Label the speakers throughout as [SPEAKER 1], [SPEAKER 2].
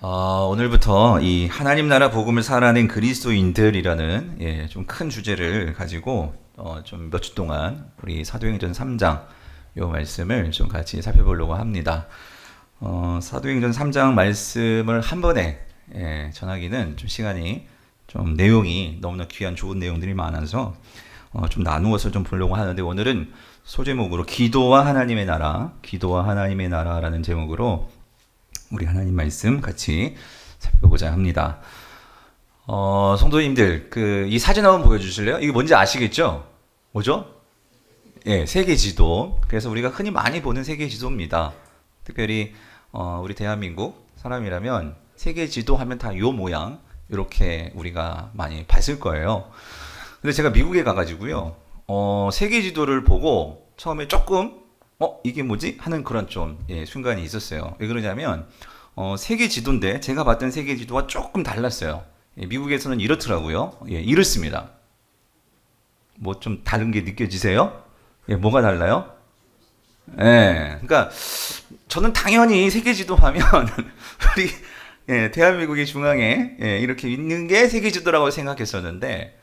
[SPEAKER 1] 오늘부터 이 하나님 나라 복음을 살아낸 그리스도인들이라는 좀 큰 주제를 가지고 좀 몇 주 동안 우리 사도행전 3장 요 말씀을 좀 같이 살펴보려고 합니다. 사도행전 3장 말씀을 한 번에 전하기는 좀 시간이 좀 내용이 너무나 귀한 좋은 내용들이 많아서 좀 나누어서 좀 보려고 하는데 오늘은 소제목으로 기도와 하나님의 나라, 기도와 하나님의 나라라는 제목으로 우리 하나님 말씀 같이 살펴보자 합니다. 성도님들, 이 사진 한번 보여주실래요? 이게 뭔지 아시겠죠? 뭐죠? 예, 세계 지도. 그래서 우리가 흔히 많이 보는 세계 지도입니다. 특별히 우리 대한민국 사람이라면 세계 지도 하면 다 요 모양 이렇게 우리가 많이 봤을 거예요. 근데 제가 미국에 가가지고요, 세계 지도를 보고 처음에 조금 이게 뭐지? 하는 그런 좀 순간이 있었어요. 왜 그러냐면 세계 지도인데 제가 봤던 세계 지도와 조금 달랐어요. 미국에서는 이렇더라고요. 이렇습니다. 뭐 좀 다른 게 느껴지세요? 뭐가 달라요? 그러니까 저는 당연히 세계 지도 하면 우리 대한민국의 중앙에 이렇게 있는 게 세계 지도라고 생각했었는데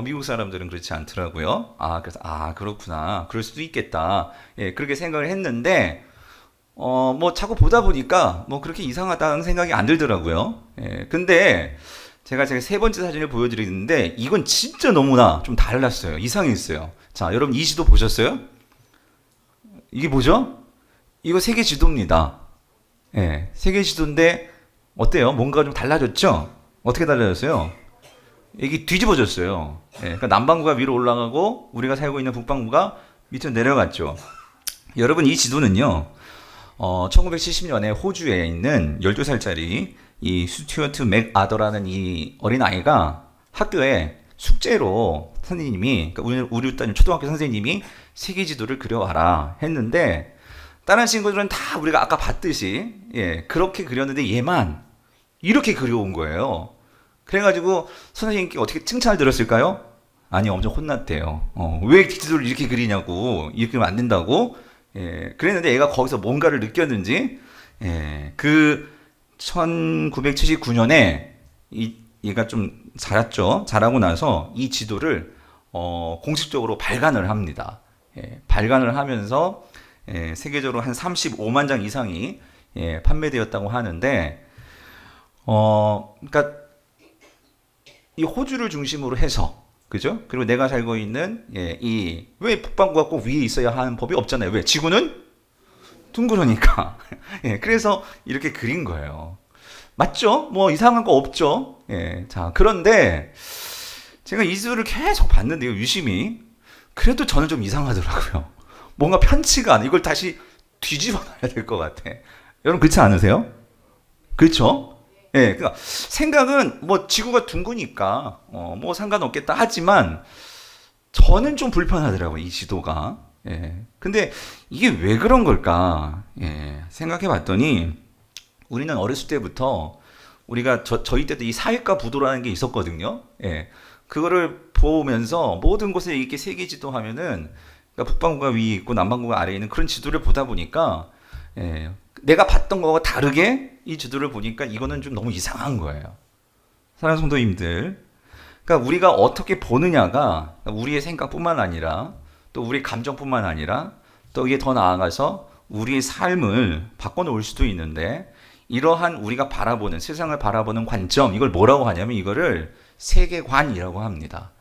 [SPEAKER 1] 미국 사람들은 그렇지 않더라고요. 그래서 그렇구나. 그럴 수도 있겠다. 그렇게 생각을 했는데 뭐 자꾸 보다 보니까 뭐 그렇게 이상하다는 생각이 안 들더라고요. 근데 제가 세 번째 사진을 보여드리는데 이건 진짜 너무나 좀 달랐어요. 이상했어요. 자, 여러분 이 지도 보셨어요? 이게 뭐죠? 이거 세계 지도입니다. 세계 지도인데 어때요? 뭔가 좀 달라졌죠? 어떻게 달라졌어요? 이게 뒤집어졌어요. 그러니까 남반구가 위로 올라가고 우리가 살고 있는 북반구가 밑으로 내려갔죠. 여러분 이 지도는요, 1970년에 호주에 있는 12살짜리 이 스튜어트 맥아더라는 이 어린아이가 학교에 숙제로 선생님이, 그러니까 우리 딸 초등학교 선생님이 세계 지도를 그려와라 했는데 다른 친구들은 다 우리가 아까 봤듯이 그렇게 그렸는데 얘만 이렇게 그려온 거예요. 그래가지고 선생님께 어떻게 칭찬을 들었을까요? 아니, 엄청 혼났대요. 왜 지도를 이렇게 그리냐고, 이렇게 그리면 안 된다고. 그랬는데 얘가 거기서 뭔가를 느꼈는지, 그 1979년에 얘가 좀 자랐죠. 자라고 나서 이 지도를 공식적으로 발간을 합니다. 발간을 하면서 세계적으로 한 35만 장 이상이 판매되었다고 하는데, 그러니까 이 호주를 중심으로 해서, 그죠? 그리고 내가 살고 있는 왜 북반구가 꼭 위에 있어야 하는 법이 없잖아요. 왜? 지구는 둥그러니까. 그래서 이렇게 그린 거예요. 맞죠? 뭐 이상한 거 없죠? 자, 그런데 제가 이 지도를 계속 봤는데요, 유심히. 그래도 저는 좀 이상하더라고요. 뭔가 편치가 않아. 이걸 다시 뒤집어 놔야 될 것 같아. 여러분 그렇지 않으세요? 그렇죠? 그러니까 생각은 뭐 지구가 둥그니까 뭐 상관없겠다 하지만 저는 좀 불편하더라고요, 이 지도가. 근데 이게 왜 그런 걸까? 생각해 봤더니 우리는 어렸을 때부터 우리가 저희 때도 이 사회과 부도라는 게 있었거든요. 그거를 보면서 모든 곳에 이렇게 세계 지도 하면은, 그러니까 북반구가 위에 있고 남반구가 아래에 있는 그런 지도를 보다 보니까 내가 봤던 거와 다르게 이 지도를 보니까 이거는 좀 너무 이상한 거예요. 사랑하는 성도님들, 그러니까 우리가 어떻게 보느냐가 우리의 생각뿐만 아니라 또 우리 감정뿐만 아니라 또 이게 더 나아가서 우리의 삶을 바꿔놓을 수도 있는데, 이러한 우리가 바라보는, 세상을 바라보는 관점, 이걸 뭐라고 하냐면 이거를 세계관이라고 합니다.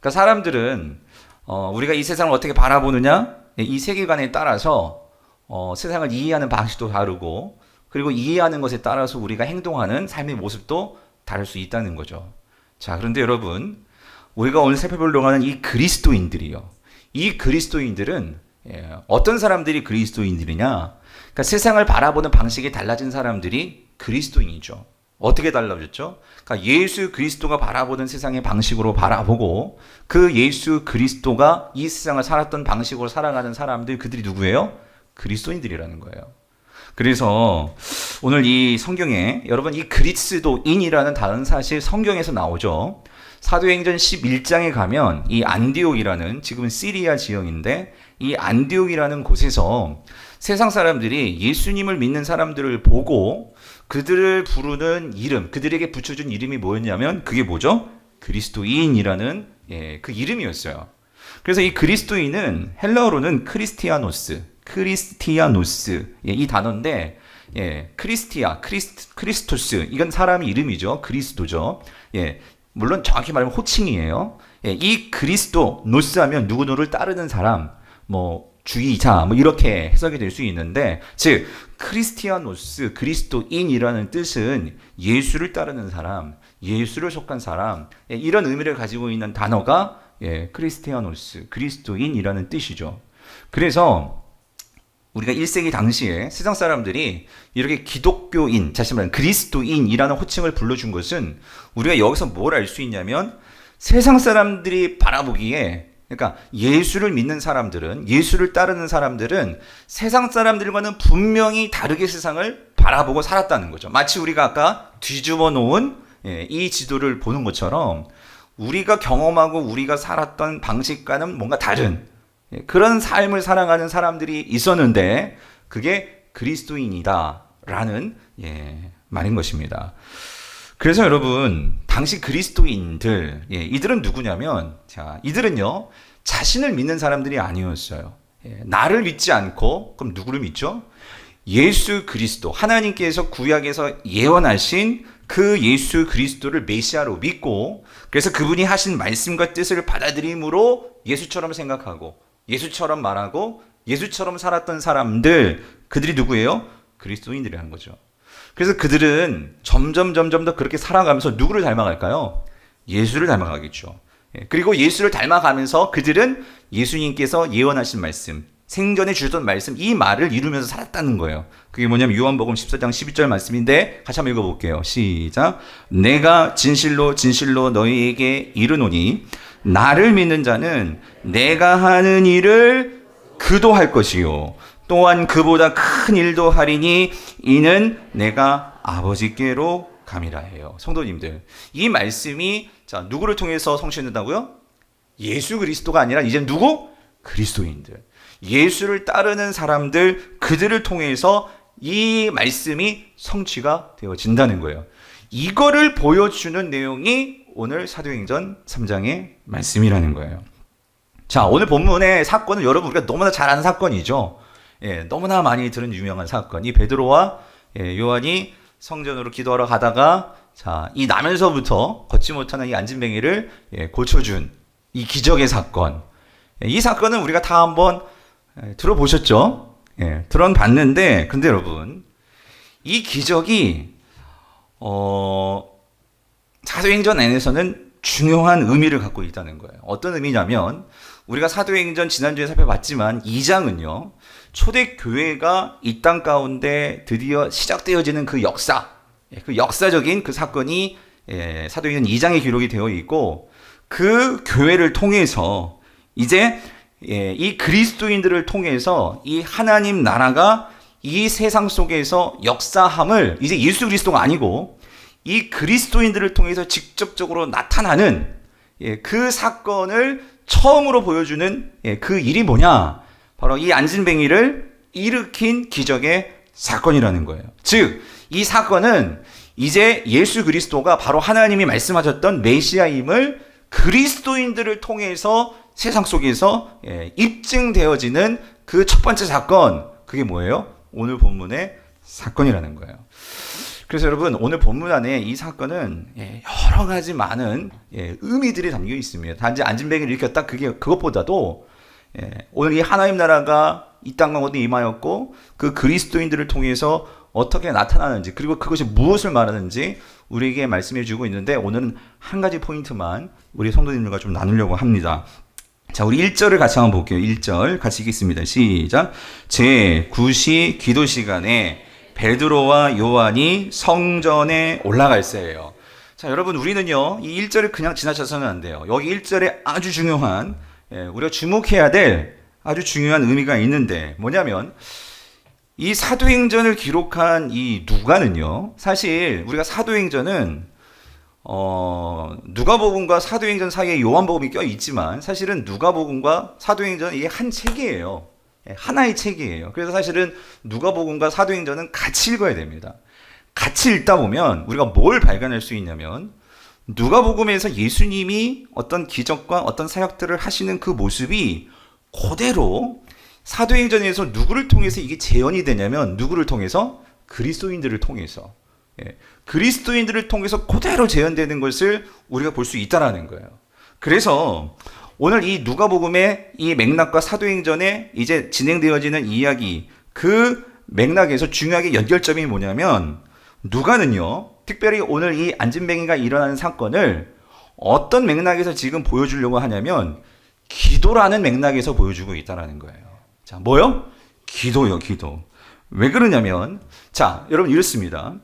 [SPEAKER 1] 그러니까 사람들은 우리가 이 세상을 어떻게 바라보느냐, 이 세계관에 따라서 세상을 이해하는 방식도 다르고, 그리고 이해하는 것에 따라서 우리가 행동하는 삶의 모습도 다를 수 있다는 거죠. 자, 그런데 여러분, 우리가 오늘 살펴보려고 하는 이 그리스도인들이요, 이 그리스도인들은 어떤 사람들이 그리스도인들이냐? 그러니까 세상을 바라보는 방식이 달라진 사람들이 그리스도인이죠. 어떻게 달라졌죠? 그러니까 예수 그리스도가 바라보는 세상의 방식으로 바라보고, 그 예수 그리스도가 이 세상을 살았던 방식으로 살아가는 사람들, 그들이 누구예요? 그리스도인들이라는 거예요. 그래서 오늘 이 성경에 여러분 이 그리스도인이라는 단어는 사실 성경에서 나오죠. 사도행전 11장에 가면 이 안디옥이라는, 지금은 시리아 지역인데 이 안디옥이라는 곳에서 세상 사람들이 예수님을 믿는 사람들을 보고 그들을 부르는 이름, 그들에게 붙여준 이름이 뭐였냐면 그게 뭐죠? 그리스도인이라는 그 이름이었어요. 그래서 이 그리스도인은 헬라어로는 크리스티아노스 이 단어인데 크리스토스 이건 사람의 이름이죠. 그리스도죠. 물론 정확히 말하면 호칭이에요. 이 그리스도노스 하면 누구누구를 따르는 사람, 뭐 주의자 뭐 이렇게 해석이 될 수 있는데 즉 크리스티아노스 그리스도인이라는 뜻은 예수를 따르는 사람, 예수를 속한 사람 이런 의미를 가지고 있는 단어가 크리스티아노스 그리스도인이라는 뜻이죠. 그래서 우리가 1세기 당시에 세상 사람들이 이렇게 기독교인, 다시 말하면 그리스도인이라는 호칭을 불러준 것은 우리가 여기서 뭘 알 수 있냐면 세상 사람들이 바라보기에 그러니까 예수를 믿는 사람들은 예수를 따르는 사람들은 세상 사람들과는 분명히 다르게 세상을 바라보고 살았다는 거죠. 마치 우리가 아까 뒤집어 놓은 이 지도를 보는 것처럼 우리가 경험하고 우리가 살았던 방식과는 뭔가 다른 그런 삶을 살아가는 사람들이 있었는데 그게 그리스도인이다라는 말인 것입니다. 그래서 여러분 당시 그리스도인들 이들은 누구냐면 이들은요 자신을 믿는 사람들이 아니었어요. 나를 믿지 않고 그럼 누구를 믿죠? 예수 그리스도 하나님께서 구약에서 예언하신 그 예수 그리스도를 메시아로 믿고 그래서 그분이 하신 말씀과 뜻을 받아들임으로 예수처럼 생각하고 예수처럼 말하고 예수처럼 살았던 사람들 그들이 누구예요? 그리스도인들이라는 거죠. 그래서 그들은 점점 더 그렇게 살아가면서 누구를 닮아갈까요? 예수를 닮아가겠죠. 그리고 예수를 닮아가면서 그들은 예수님께서 예언하신 말씀, 생전에 주셨던 말씀, 이 말을 이루면서 살았다는 거예요. 그게 뭐냐면 요한복음 14장 12절 말씀인데 같이 한번 읽어볼게요. 시작. 내가 진실로 진실로 너희에게 이르노니 나를 믿는 자는 내가 하는 일을 그도 할 것이요 또한 그보다 큰 일도 하리니 이는 내가 아버지께로 감이라 해요. 성도님들, 이 말씀이 누구를 통해서 성취된다고요? 예수 그리스도가 아니라 이제 누구? 그리스도인들. 예수를 따르는 사람들 그들을 통해서 이 말씀이 성취가 되어진다는 거예요. 이거를 보여주는 내용이 오늘 사도행전 3장의 말씀이라는 거예요. 자, 오늘 본문의 사건은 여러분 우리가 너무나 잘 아는 사건이죠. 너무나 많이 들은 유명한 사건. 이 베드로와 요한이 성전으로 기도하러 가다가 이 나면서부터 걷지 못하는 이 안진뱅이를 고쳐준 이 기적의 사건. 이 사건은 우리가 다 한번 들어보셨죠? 들어봤는데 근데 여러분 이 기적이 사도행전 안에서는 중요한 의미를 갖고 있다는 거예요. 어떤 의미냐면 우리가 사도행전 지난주에 살펴봤지만 2장은요. 초대교회가 이 땅 가운데 드디어 시작되어지는 그 역사, 그 역사적인 그 사건이 사도행전 2장에 기록이 되어 있고 그 교회를 통해서 이제 이 그리스도인들을 통해서 이 하나님 나라가 이 세상 속에서 역사함을 이제 예수 그리스도가 아니고 이 그리스도인들을 통해서 직접적으로 나타나는 그 사건을 처음으로 보여주는 그 일이 뭐냐? 바로 이 안진뱅이를 일으킨 기적의 사건이라는 거예요. 즉, 이 사건은 이제 예수 그리스도가 바로 하나님이 말씀하셨던 메시아임을 그리스도인들을 통해서 세상 속에서 입증되어지는 그 첫 번째 사건, 그게 뭐예요? 오늘 본문의 사건이라는 거예요. 그래서 여러분 오늘 본문 안에 이 사건은 여러 가지 많은 의미들이 담겨 있습니다. 단지 안진뱅이를 일으켰다 그것보다도 오늘 이 하나님 나라가 이 땅 가운데 임하였고 그 그리스도인들을 통해서 어떻게 나타나는지 그리고 그것이 무엇을 말하는지 우리에게 말씀해 주고 있는데 오늘은 한 가지 포인트만 우리 성도님들과 좀 나누려고 합니다. 자, 우리 1절을 같이 한번 볼게요. 1절 같이 읽겠습니다. 시작. 제9시 기도 시간에 베드로와 요한이 성전에 올라갈새예요. 자, 여러분 우리는요 이 1절을 그냥 지나쳐서는 안 돼요. 여기 1절에 아주 중요한 우리가 주목해야 될 아주 중요한 의미가 있는데 뭐냐면 이 사도행전을 기록한 이 누가는요 사실 우리가 사도행전은 누가복음과 사도행전 사이에 요한복음이 껴 있지만 사실은 누가복음과 사도행전은 이게 한 책이에요. 하나의 책이에요. 그래서 사실은 누가복음과 사도행전은 같이 읽어야 됩니다. 같이 읽다 보면 우리가 뭘 발견할 수 있냐면 누가복음에서 예수님이 어떤 기적과 어떤 사역들을 하시는 그 모습이 그대로 사도행전에서 누구를 통해서 이게 재현이 되냐면 누구를 통해서? 그리스도인들을 통해서. 그리스도인들을 통해서 그대로 재현되는 것을 우리가 볼 수 있다라는 거예요. 그래서 오늘 이 누가복음의 이 맥락과 사도행전에 이제 진행되어지는 이야기, 그 맥락에서 중요하게 연결점이 뭐냐면 누가는요, 특별히 오늘 이 안진뱅이가 일어나는 사건을 어떤 맥락에서 지금 보여주려고 하냐면 기도라는 맥락에서 보여주고 있다는 거예요. 자, 뭐요? 기도요, 기도. 왜 그러냐면, 자, 여러분 이렇습니다.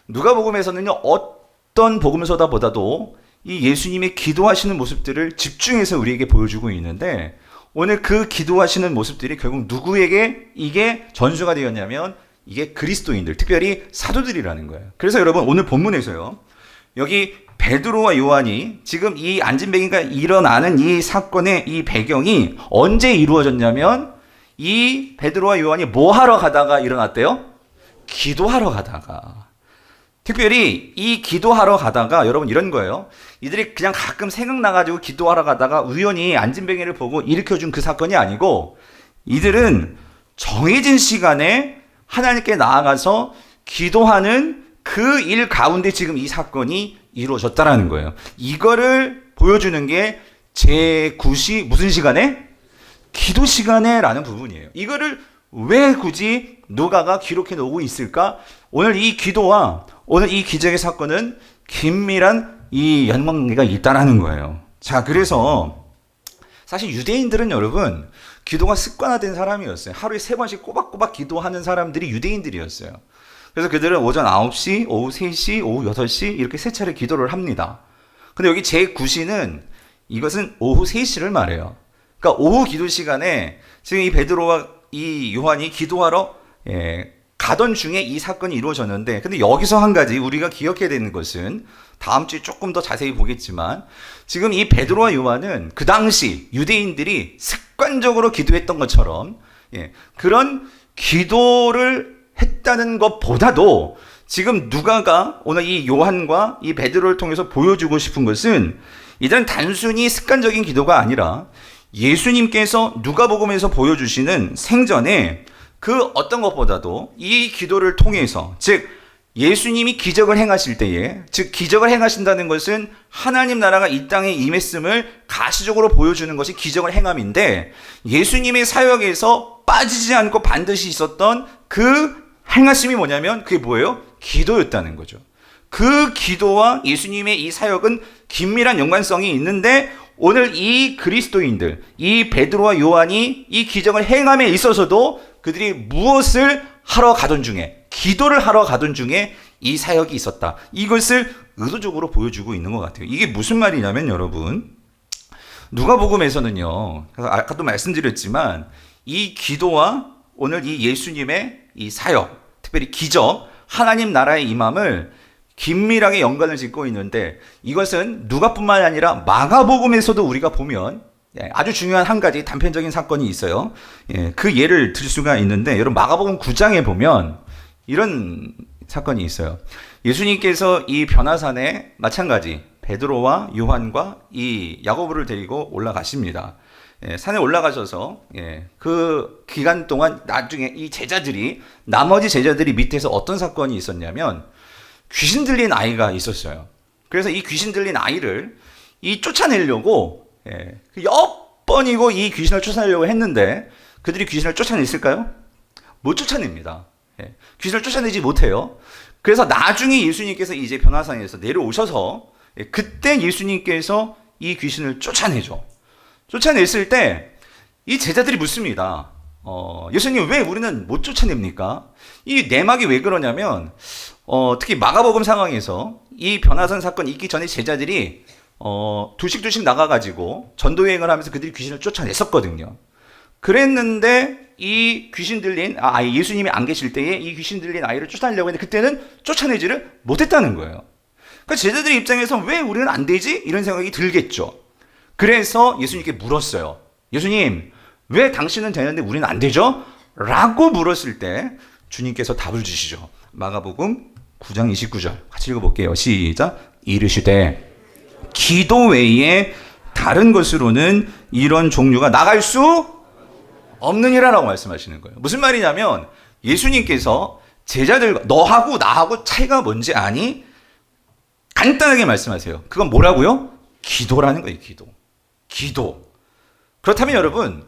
[SPEAKER 1] 누가복음에서는요, 어떤 복음서다보다도 이 예수님의 기도하시는 모습들을 집중해서 우리에게 보여주고 있는데 오늘 그 기도하시는 모습들이 결국 누구에게 이게 전수가 되었냐면 이게 그리스도인들, 특별히 사도들이라는 거예요. 그래서 여러분 오늘 본문에서요, 여기 베드로와 요한이 지금 이 안진뱅이가 일어나는 이 사건의 이 배경이 언제 이루어졌냐면 이 베드로와 요한이 뭐 하러 가다가 일어났대요? 기도하러 가다가. 특별히 이 기도하러 가다가 여러분 이런 거예요. 이들이 그냥 가끔 생각나가지고 기도하러 가다가 우연히 안진뱅이를 보고 일으켜준 그 사건이 아니고 이들은 정해진 시간에 하나님께 나아가서 기도하는 그 일 가운데 지금 이 사건이 이루어졌다라는 거예요. 이거를 보여주는 게 제9시 무슨 시간에? 기도 시간에 라는 부분이에요. 이거를 왜 굳이 누가가 기록해 놓고 있을까? 오늘 이 기도와 오늘 이 기적의 사건은 긴밀한 이 연관관계가 있다라는 거예요. 자, 그래서 사실 유대인들은 여러분 기도가 습관화된 사람이었어요. 하루에 3번씩 꼬박꼬박 기도하는 사람들이 유대인들이었어요. 그래서 그들은 오전 9시, 오후 3시, 오후 6시 이렇게 3차례 기도를 합니다. 근데 여기 제9시는 이것은 오후 3시를 말해요. 그러니까 오후 기도 시간에 지금 이 베드로와 이 요한이 기도하러 가던 중에 이 사건이 이루어졌는데, 근데 여기서 한 가지 우리가 기억해야 되는 것은 다음 주에 조금 더 자세히 보겠지만 지금 이 베드로와 요한은 그 당시 유대인들이 습관적으로 기도했던 것처럼 그런 기도를 했다는 것보다도 지금 누가가 오늘 이 요한과 이 베드로를 통해서 보여주고 싶은 것은 이들은 단순히 습관적인 기도가 아니라 예수님께서 누가복음에서 보여주시는 생전에 그 어떤 것보다도 이 기도를 통해서, 즉 예수님이 기적을 행하실 때에, 즉 기적을 행하신다는 것은 하나님 나라가 이 땅에 임했음을 가시적으로 보여주는 것이 기적을 행함인데, 예수님의 사역에서 빠지지 않고 반드시 있었던 그 행하심이 뭐냐면 그게 뭐예요? 기도였다는 거죠. 그 기도와 예수님의 이 사역은 긴밀한 연관성이 있는데 오늘 이 그리스도인들, 이 베드로와 요한이 이 기적을 행함에 있어서도 그들이 무엇을 하러 가던 중에, 기도를 하러 가던 중에 이 사역이 있었다. 이것을 의도적으로 보여주고 있는 것 같아요. 이게 무슨 말이냐면 여러분, 누가복음에서는요, 아까도 말씀드렸지만 이 기도와 오늘 이 예수님의 이 사역, 특별히 기적, 하나님 나라의 임함을 긴밀하게 연관을 짓고 있는데 이것은 누가뿐만 아니라 마가복음에서도 우리가 보면 아주 중요한 한 가지 단편적인 사건이 있어요. 그 예를 들 수가 있는데 여러분 마가복음 9장에 보면 이런 사건이 있어요. 예수님께서 이 변화산에 마찬가지 베드로와 요한과 이 야고보를 데리고 올라가십니다. 산에 올라가셔서 그 기간 동안 나중에 이 제자들이, 나머지 제자들이 밑에서 어떤 사건이 있었냐면 귀신 들린 아이가 있었어요. 그래서 이 귀신 들린 아이를 쫓아내려고 몇 번이고 이 귀신을 쫓아내려고 했는데 그들이 귀신을 쫓아냈을까요? 못 쫓아냅니다. 귀신을 쫓아내지 못해요. 그래서 나중에 예수님께서 이제 변화산에서 내려오셔서 그때 예수님께서 이 귀신을 쫓아내죠. 쫓아냈을 때 이 제자들이 묻습니다. 예수님 왜 우리는 못 쫓아냅니까? 이 내막이 왜 그러냐면 특히 마가복음 상황에서 이 변화산 사건 있기 전에 제자들이 둘씩 나가가지고 전도여행을 하면서 그들이 귀신을 쫓아냈었거든요. 그랬는데 이 귀신 들린 예수님이 안 계실 때에 이 귀신 들린 아이를 쫓아내려고 했는데 그때는 쫓아내지를 못했다는 거예요. 그러니까 제자들의 입장에서 왜 우리는 안 되지? 이런 생각이 들겠죠. 그래서 예수님께 물었어요. 예수님, 왜 당신은 되는데 우리는 안 되죠? 라고 물었을 때 주님께서 답을 주시죠. 마가복음 9장 29절 같이 읽어볼게요. 시작. 이르시되 기도 외에 다른 것으로는 이런 종류가 나갈 수 없느니라라고 말씀하시는 거예요. 무슨 말이냐면 예수님께서 제자들과 너하고 나하고 차이가 뭔지 아니? 간단하게 말씀하세요. 그건 뭐라고요? 기도라는 거예요. 기도. 그렇다면 여러분,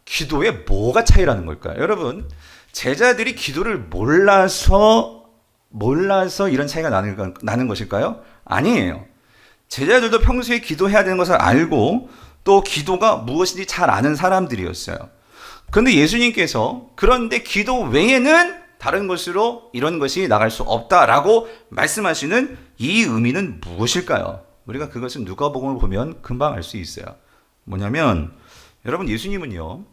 [SPEAKER 1] 기도에 뭐가 차이라는 걸까요? 여러분, 제자들이 기도를 몰라서 이런 차이가 나는 것일까요? 아니에요. 제자들도 평소에 기도해야 되는 것을 알고 또 기도가 무엇인지 잘 아는 사람들이었어요. 그런데 예수님께서 그런데 기도 외에는 다른 것으로 이런 것이 나갈 수 없다라고 말씀하시는 이 의미는 무엇일까요? 우리가 그것은 누가복음을 보면 금방 알 수 있어요. 뭐냐면 여러분, 예수님은요,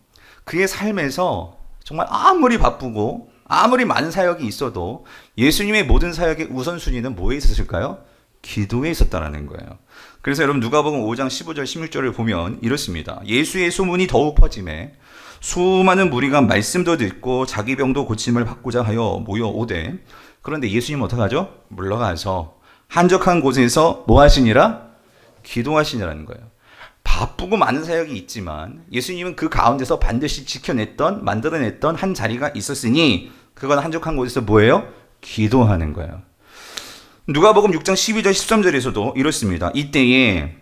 [SPEAKER 1] 그의 삶에서 정말 아무리 바쁘고 아무리 많은 사역이 있어도 예수님의 모든 사역의 우선순위는 뭐에 있었을까요? 기도에 있었다라는 거예요. 그래서 여러분, 누가복음 5장 15절 16절을 보면 이렇습니다. 예수의 소문이 더욱 퍼짐에 수많은 무리가 말씀도 듣고 자기 병도 고침을 받고자 하여 모여오되, 그런데 예수님은 어떡하죠? 물러가서 한적한 곳에서 뭐 하시니라? 기도하시니라는 거예요. 바쁘고 많은 사역이 있지만 예수님은 그 가운데서 반드시 만들어냈던 한 자리가 있었으니 그건 한적한 곳에서 뭐예요? 기도하는 거예요. 누가복음 6장 12절 13절에서도 이렇습니다. 이때에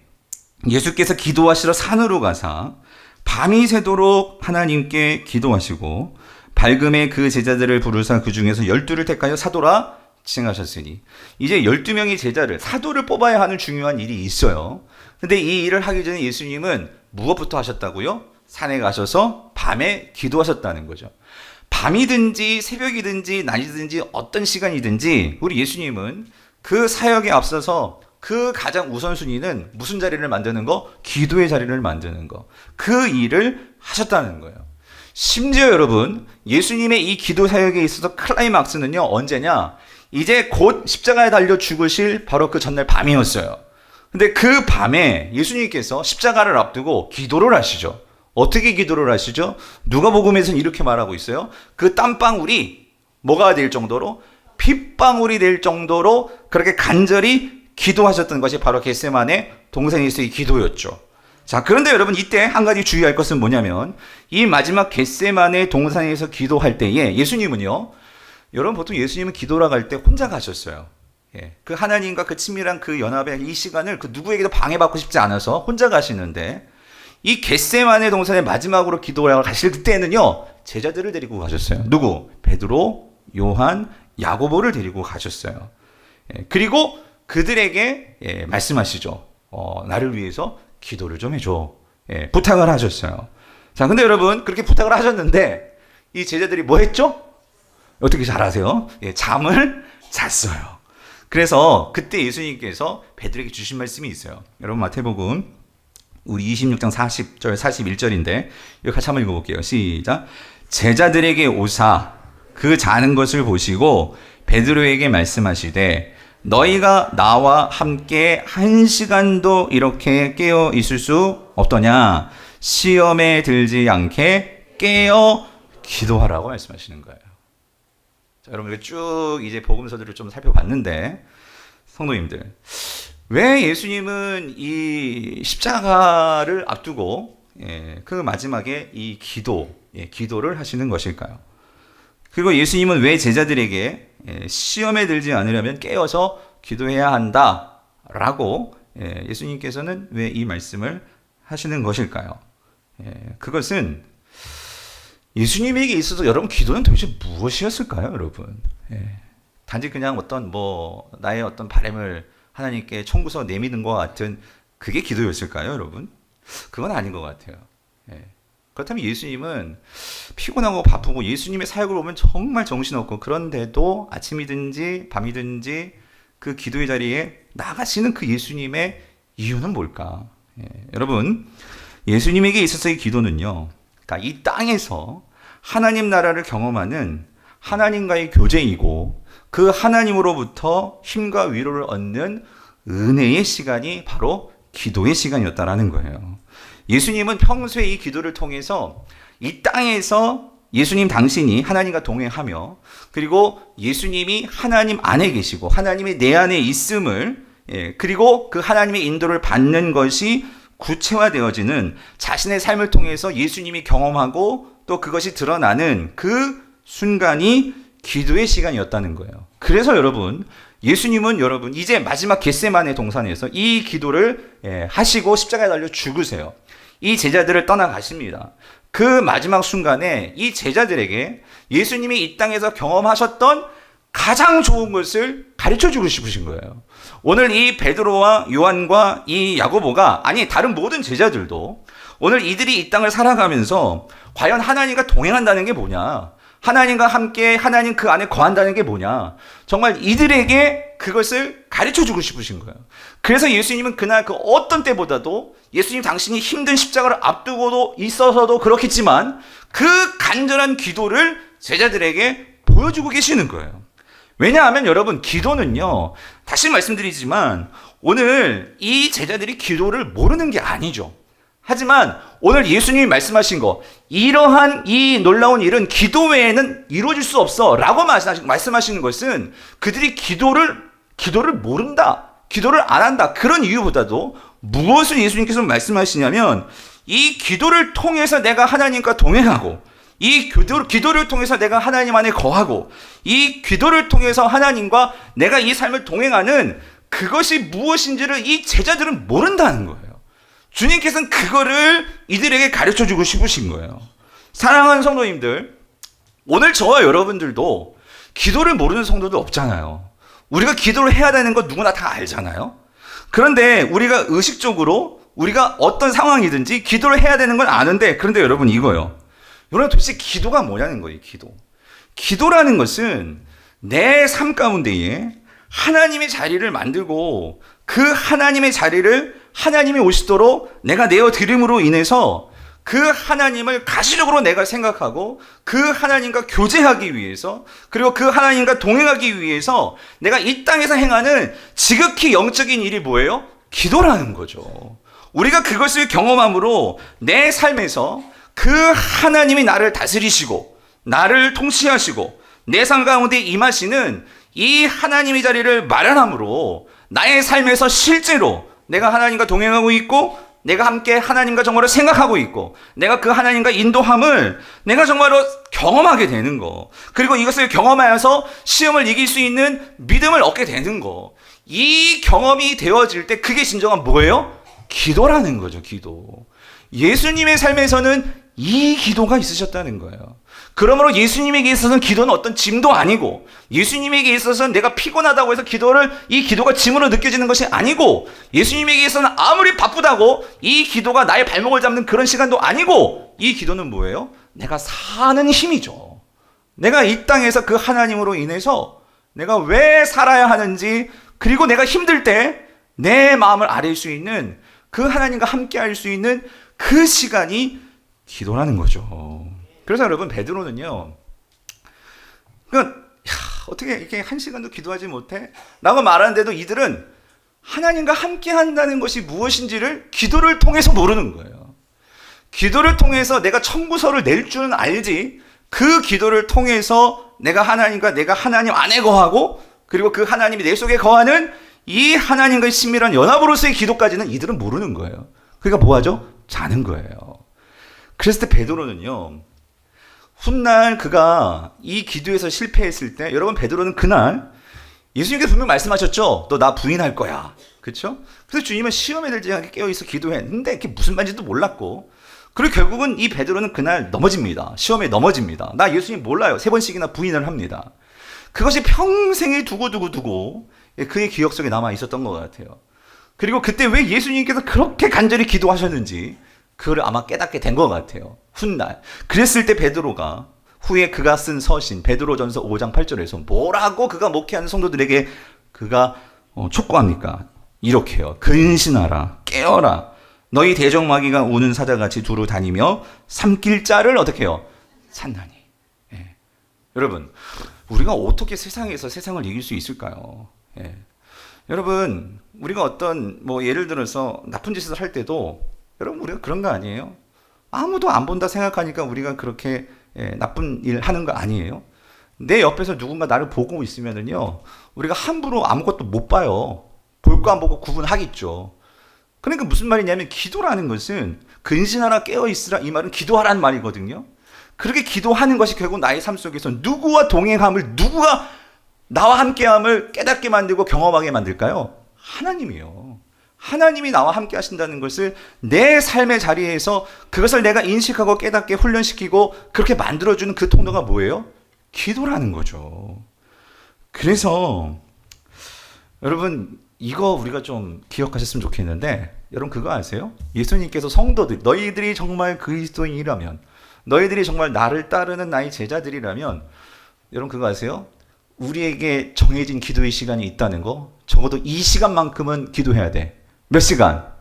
[SPEAKER 1] 예수께서 기도하시러 산으로 가사 밤이 새도록 하나님께 기도하시고 밝음에 그 제자들을 부르사 그 중에서 12를 택하여 사도라 칭하셨으니, 이제 12명의 제자를, 사도를 뽑아야 하는 중요한 일이 있어요. 근데 이 일을 하기 전에 예수님은 무엇부터 하셨다고요? 산에 가셔서 밤에 기도하셨다는 거죠. 밤이든지 새벽이든지 낮이든지 어떤 시간이든지 우리 예수님은 그 사역에 앞서서 그 가장 우선순위는 무슨 자리를 만드는 거? 기도의 자리를 만드는 거. 그 일을 하셨다는 거예요. 심지어 여러분, 예수님의 이 기도 사역에 있어서 클라이막스는요, 언제냐? 이제 곧 십자가에 달려 죽으실 바로 그 전날 밤이었어요. 근데 그 밤에 예수님께서 십자가를 앞두고 기도를 하시죠. 어떻게 기도를 하시죠? 누가복음에서는 이렇게 말하고 있어요. 그 땀방울이 뭐가 될 정도로? 핏방울이 될 정도로 그렇게 간절히 기도하셨던 것이 바로 겟세마네 동산에서의 기도였죠. 자, 그런데 여러분, 이때 한 가지 주의할 것은 뭐냐면 이 마지막 겟세마네 동산에서 기도할 때에 예수님은요, 여러분 보통 예수님은 기도를 갈 때 혼자 가셨어요. 예, 그 하나님과 그 친밀한 그 연합의 이 시간을 그 누구에게도 방해받고 싶지 않아서 혼자 가시는데, 이 겟세마네 동산에 마지막으로 기도를 가실 때는요, 제자들을 데리고 가셨어요. 누구? 베드로, 요한, 야고보를 데리고 가셨어요. 예, 그리고 그들에게 말씀하시죠. 나를 위해서 기도를 좀 해줘. 예, 부탁을 하셨어요. 자, 근데 여러분, 그렇게 부탁을 하셨는데 이 제자들이 뭐 했죠? 어떻게 잘 아세요? 예, 잠을 잤어요. 그래서 그때 예수님께서 베드로에게 주신 말씀이 있어요. 여러분, 마태복음 우리 26장 40절 41절인데 이거 같이 한번 읽어볼게요. 시작. 제자들에게 오사 그 자는 것을 보시고 베드로에게 말씀하시되 너희가 나와 함께 1시간도 이렇게 깨어 있을 수 없더냐? 시험에 들지 않게 깨어 기도하라고 말씀하시는 거예요. 자, 여러분, 쭉 이제 복음서들을 좀 살펴봤는데, 성도님들, 왜 예수님은 이 십자가를 앞두고 그 마지막에 이 기도를 하시는 것일까요? 그리고 예수님은 왜 제자들에게 시험에 들지 않으려면 깨어서 기도해야 한다라고 예수님께서는 왜 이 말씀을 하시는 것일까요? 그것은 예수님에게 있어서 여러분, 기도는 도대체 무엇이었을까요, 여러분? 단지 그냥 나의 어떤 바람을 하나님께 청구서 내미는 것 같은 그게 기도였을까요, 여러분? 그건 아닌 것 같아요. 그렇다면 예수님은 피곤하고 바쁘고 예수님의 사역을 보면 정말 정신없고, 그런데도 아침이든지 밤이든지 그 기도의 자리에 나가시는 그 예수님의 이유는 뭘까? 여러분, 예수님에게 있어서의 기도는요, 그러니까 이 땅에서 하나님 나라를 경험하는 하나님과의 교제이고, 그 하나님으로부터 힘과 위로를 얻는 은혜의 시간이 바로 기도의 시간이었다라는 거예요. 예수님은 평소에 이 기도를 통해서 이 땅에서 예수님 당신이 하나님과 동행하며 그리고 예수님이 하나님 안에 계시고 하나님이 내 안에 있음을 그리고 그 하나님의 인도를 받는 것이 구체화되어지는 자신의 삶을 통해서 예수님이 경험하고 또 그것이 드러나는 그 순간이 기도의 시간이었다는 거예요. 그래서 여러분, 예수님은 여러분 이제 마지막 겟세마네 동산에서 이 기도를 하시고 십자가에 달려 죽으세요. 이 제자들을 떠나가십니다. 그 마지막 순간에 이 제자들에게 예수님이 이 땅에서 경험하셨던 가장 좋은 것을 가르쳐 주고 싶으신 거예요. 오늘 이 베드로와 요한과 이 야고보가 아니 다른 모든 제자들도 오늘 이들이 이 땅을 살아가면서 과연 하나님과 동행한다는 게 뭐냐? 하나님과 함께 하나님 그 안에 거한다는 게 뭐냐? 정말 이들에게 그것을 가르쳐 주고 싶으신 거예요. 그래서 예수님은 그날 그 어떤 때보다도 예수님 당신이 힘든 십자가를 앞두고도 있어서도 그렇겠지만 그 간절한 기도를 제자들에게 보여주고 계시는 거예요. 왜냐하면 여러분 기도는요, 다시 말씀드리지만 오늘 이 제자들이 기도를 모르는 게 아니죠. 하지만 오늘 예수님이 말씀하신 거, 이러한 이 놀라운 일은 기도 외에는 이루어질 수 없어 라고 말씀하시는 것은 그들이 기도를 모른다, 기도를 안 한다, 그런 이유보다도 무엇을 예수님께서 말씀하시냐면 이 기도를 통해서 내가 하나님과 동행하고 이 기도를 통해서 내가 하나님 안에 거하고 이 기도를 통해서 하나님과 내가 이 삶을 동행하는 그것이 무엇인지를 이 제자들은 모른다는 거예요. 주님께서는 그거를 이들에게 가르쳐 주고 싶으신 거예요. 사랑하는 성도님들, 오늘 저와 여러분들도 기도를 모르는 성도도 없잖아요. 우리가 기도를 해야 되는 거 누구나 다 알잖아요. 그런데 우리가 의식적으로 우리가 어떤 상황이든지 기도를 해야 되는 건 아는데, 그런데 여러분 이거요. 여러분 도대체 기도가 뭐냐는 거예요. 기도라는 것은 내 삶 가운데에 하나님의 자리를 만들고 그 하나님의 자리를 하나님이 오시도록 내가 내어드림으로 인해서 그 하나님을 가시적으로 내가 생각하고 그 하나님과 교제하기 위해서 그리고 그 하나님과 동행하기 위해서 내가 이 땅에서 행하는 지극히 영적인 일이 뭐예요? 기도라는 거죠. 우리가 그것을 경험함으로 내 삶에서 그 하나님이 나를 다스리시고 나를 통치하시고 내 삶 가운데 임하시는 이 하나님의 자리를 마련함으로 나의 삶에서 실제로 내가 하나님과 동행하고 있고 내가 함께 하나님과 정말로 생각하고 있고 내가 그 하나님과 인도함을 내가 정말로 경험하게 되는 거, 그리고 이것을 경험하여서 시험을 이길 수 있는 믿음을 얻게 되는 거, 이 경험이 되어질 때 그게 진정한 뭐예요? 기도라는 거죠. 기도. 예수님의 삶에서는 이 기도가 있으셨다는 거예요. 그러므로 예수님에게 있어서는 기도는 어떤 짐도 아니고, 예수님에게 있어서는 내가 피곤하다고 해서 이 기도가 짐으로 느껴지는 것이 아니고, 예수님에게 있어서는 아무리 바쁘다고 이 기도가 나의 발목을 잡는 그런 시간도 아니고, 이 기도는 뭐예요? 내가 사는 힘이죠. 내가 이 땅에서 그 하나님으로 인해서 내가 왜 살아야 하는지, 그리고 내가 힘들 때 내 마음을 아릴 수 있는 그 하나님과 함께 할 수 있는 그 시간이 기도라는 거죠. 그래서 여러분 베드로는요, 어떻게 이렇게 한 시간도 기도하지 못해? 라고 말하는데도 이들은 하나님과 함께 한다는 것이 무엇인지를 기도를 통해서 모르는 거예요. 기도를 통해서 내가 청구서를 낼 줄은 알지, 그 기도를 통해서 내가 하나님 안에 거하고 그리고 그 하나님이 내 속에 거하는 이 하나님과의 친밀한 연합으로서의 기도까지는 이들은 모르는 거예요. 그러니까 뭐하죠? 자는 거예요. 그랬을 때 베드로는요, 훗날 그가 이 기도에서 실패했을 때, 여러분 베드로는 그날 예수님께서 분명 말씀하셨죠. 너 나 부인할 거야. 그렇죠? 그래서 주님은 시험에 들지 않게 깨어있어 기도했는데 그게 무슨 말인지도 몰랐고, 그리고 결국은 이 베드로는 그날 넘어집니다. 시험에 넘어집니다. 나 예수님 몰라요. 3번씩이나 부인을 합니다. 그것이 평생에 두고 그의 기억 속에 남아 있었던 것 같아요. 그리고 그때 왜 예수님께서 그렇게 간절히 기도하셨는지 그걸 아마 깨닫게 된 것 같아요. 훗날. 그랬을 때 베드로가 후에 그가 쓴 서신 베드로전서 5장 8절에서 뭐라고 그가 목회하는 성도들에게 그가 촉구합니까? 이렇게요. 근신하라, 깨어라. 너희 대적마귀가 우는 사자같이 두루 다니며 삼킬 자를 어떻게 해요? 찾나니. 예. 여러분, 우리가 어떻게 세상에서 세상을 이길 수 있을까요? 예. 여러분, 우리가 어떤 예를 들어서 나쁜 짓을 할 때도 여러분 우리가 그런 거 아니에요? 아무도 안 본다 생각하니까 우리가 그렇게 나쁜 일 하는 거 아니에요. 내 옆에서 누군가 나를 보고 있으면은요, 우리가 함부로 아무것도 못 봐요. 볼 거 안 보고 구분하겠죠. 그러니까 무슨 말이냐면 기도라는 것은 근신하라 깨어있으라 이 말은 기도하라는 말이거든요. 그렇게 기도하는 것이 결국 나의 삶 속에서 누구와 동행함을 누구가 나와 함께함을 깨닫게 만들고 경험하게 만들까요? 하나님이요. 하나님이 나와 함께 하신다는 것을 내 삶의 자리에서 그것을 내가 인식하고 깨닫게 훈련시키고 그렇게 만들어주는 그 통로가 뭐예요? 기도라는 거죠. 그래서 여러분 이거 우리가 좀 기억하셨으면 좋겠는데 여러분 그거 아세요? 예수님께서 성도들 너희들이 정말 그리스도인이라면 너희들이 정말 나를 따르는 나의 제자들이라면 여러분 그거 아세요? 우리에게 정해진 기도의 시간이 있다는 거 적어도 이 시간만큼은 기도해야 돼. 몇 시간?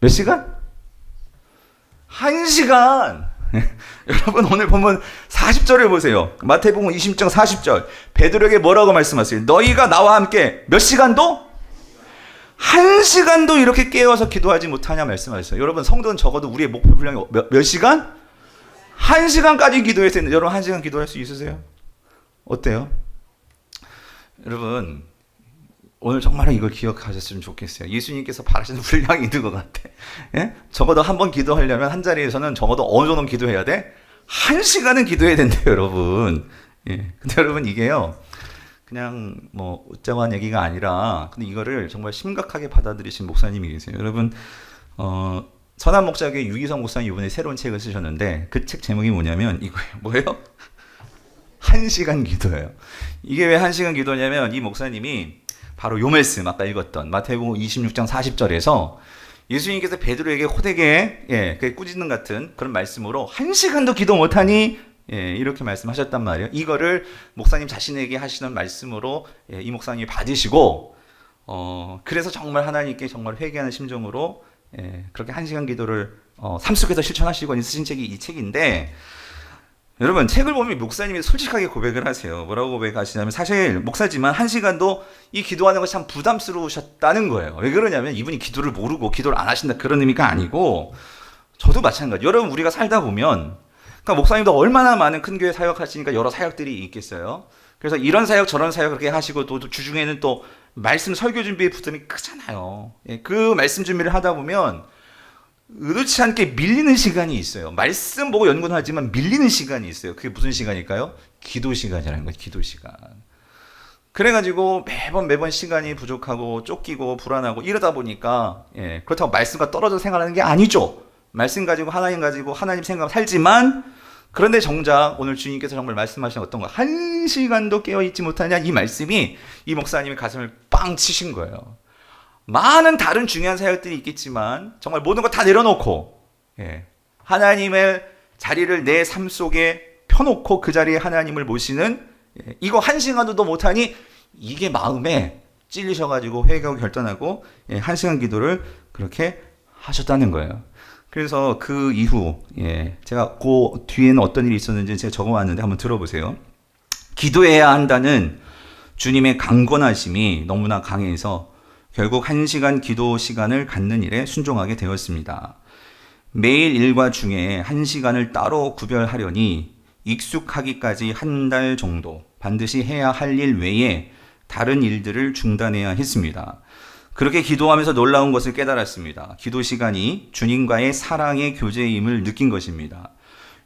[SPEAKER 1] 몇 시간? 1시간. 여러분 오늘 보면 40절을 보세요. 마태복음 26장 40절 베드로에게 뭐라고 말씀하세요? 너희가 나와 함께 몇 시간도? 1시간도 이렇게 깨어서 기도하지 못하냐 말씀하셨어요. 여러분 성도는 적어도 우리의 목표 분량이 몇 시간? 1시간까지 기도했어요. 여러분 1시간 기도할 수 있으세요? 어때요? 여러분 오늘 정말 이걸 기억하셨으면 좋겠어요. 예수님께서 바라시는 분량이 있는 것 같아. 예? 적어도 한 번 기도하려면 한 자리에서는 적어도 어느 정도 기도해야 돼? 1시간은 기도해야 된대요, 여러분. 예. 근데 여러분 이게요, 그냥 뭐 웃자고 한 얘기가 아니라, 근데 이거를 정말 심각하게 받아들이신 목사님이 계세요. 여러분, 선한 목자교회 유기성 목사님 이번에 새로운 책을 쓰셨는데 그 책 제목이 뭐냐면 이거예요. 뭐예요? 1시간 기도예요. 이게 왜 1시간 기도냐면 이 목사님이 바로 요 말씀 아까 읽었던 마태복음 26장 40절에서 예수님께서 베드로에게 호되게 꾸짖는 같은 그런 말씀으로 1시간도 기도 못하니 이렇게 말씀하셨단 말이에요. 이거를 목사님 자신에게 하시는 말씀으로 이 목사님이 받으시고 그래서 정말 하나님께 정말 회개하는 심정으로 그렇게 1시간 기도를 삶 속에서 실천하시고 쓰신 책이 이 책인데 여러분 책을 보면 목사님이 솔직하게 고백을 하세요. 뭐라고 고백하시냐면 사실 목사지만 1시간도 이 기도하는 것이 참 부담스러우셨다는 거예요. 왜 그러냐면 이분이 기도를 모르고 기도를 안 하신다 그런 의미가 아니고 저도 마찬가지. 여러분 우리가 살다 보면 그러니까 목사님도 얼마나 많은 큰 교회 사역하시니까 여러 사역들이 있겠어요. 그래서 이런 사역 저런 사역 그렇게 하시고 또 주중에는 또 말씀 설교 준비에 부담이 크잖아요. 그 말씀 준비를 하다 보면 의도치 않게 밀리는 시간이 있어요. 말씀 보고 연구는 하지만 밀리는 시간이 있어요. 그게 무슨 시간일까요? 기도 시간이라는 거예요. 기도 시간. 그래가지고 매번 시간이 부족하고 쫓기고 불안하고 이러다 보니까 그렇다고 말씀과 떨어져 생활하는 게 아니죠. 말씀 가지고 하나님 생각 살지만 그런데 정작 오늘 주님께서 정말 말씀하신 어떤 거 1시간도 깨어있지 못하냐 이 말씀이 이 목사님의 가슴을 빵 치신 거예요. 많은 다른 중요한 사역들이 있겠지만 정말 모든 거 다 내려놓고 하나님의 자리를 내 삶 속에 펴놓고 그 자리에 하나님을 모시는 이거 1시간도 못하니 이게 마음에 찔리셔가지고 회개하고 결단하고 1시간 기도를 그렇게 하셨다는 거예요. 그래서 그 이후 제가 그 뒤에는 어떤 일이 있었는지 제가 적어왔는데 한번 들어보세요. 기도해야 한다는 주님의 강권하심이 너무나 강해서 결국 1시간 기도 시간을 갖는 일에 순종하게 되었습니다. 매일 일과 중에 1시간을 따로 구별하려니 익숙하기까지 한 달 정도 반드시 해야 할 일 외에 다른 일들을 중단해야 했습니다. 그렇게 기도하면서 놀라운 것을 깨달았습니다. 기도 시간이 주님과의 사랑의 교제임을 느낀 것입니다.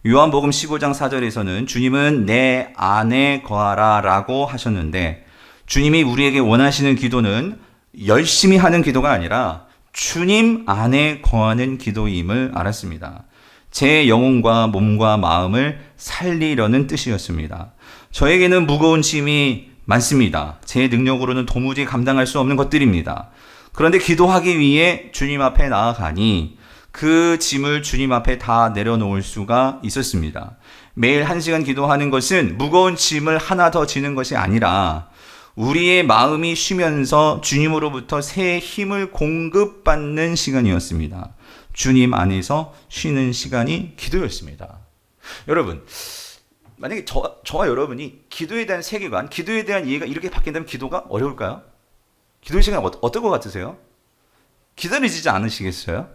[SPEAKER 1] 요한복음 15장 4절에서는 주님은 내 안에 거하라 라고 하셨는데 주님이 우리에게 원하시는 기도는 열심히 하는 기도가 아니라 주님 안에 거하는 기도임을 알았습니다. 제 영혼과 몸과 마음을 살리려는 뜻이었습니다. 저에게는 무거운 짐이 많습니다. 제 능력으로는 도무지 감당할 수 없는 것들입니다. 그런데 기도하기 위해 주님 앞에 나아가니 그 짐을 주님 앞에 다 내려놓을 수가 있었습니다. 매일 1시간 기도하는 것은 무거운 짐을 하나 더 지는 것이 아니라 우리의 마음이 쉬면서 주님으로부터 새 힘을 공급받는 시간이었습니다. 주님 안에서 쉬는 시간이 기도였습니다. 여러분, 만약에 저와 여러분이 기도에 대한 세계관, 기도에 대한 이해가 이렇게 바뀐다면 기도가 어려울까요? 기도 시간이 어떨 것 같으세요? 기다리지 않으시겠어요?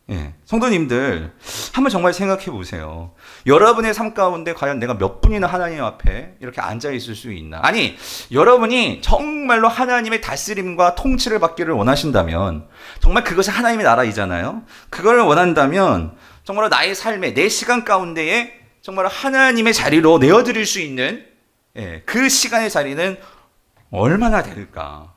[SPEAKER 1] 예, 성도님들 한번 정말 생각해 보세요. 여러분의 삶 가운데 과연 내가 몇 분이나 하나님 앞에 이렇게 앉아 있을 수 있나? 아니, 여러분이 정말로 하나님의 다스림과 통치를 받기를 원하신다면, 정말 그것이 하나님의 나라이잖아요. 그걸 원한다면 정말로 나의 삶에, 내 시간 가운데에 정말 하나님의 자리로 내어드릴 수 있는, 예, 그 시간의 자리는 얼마나 될까?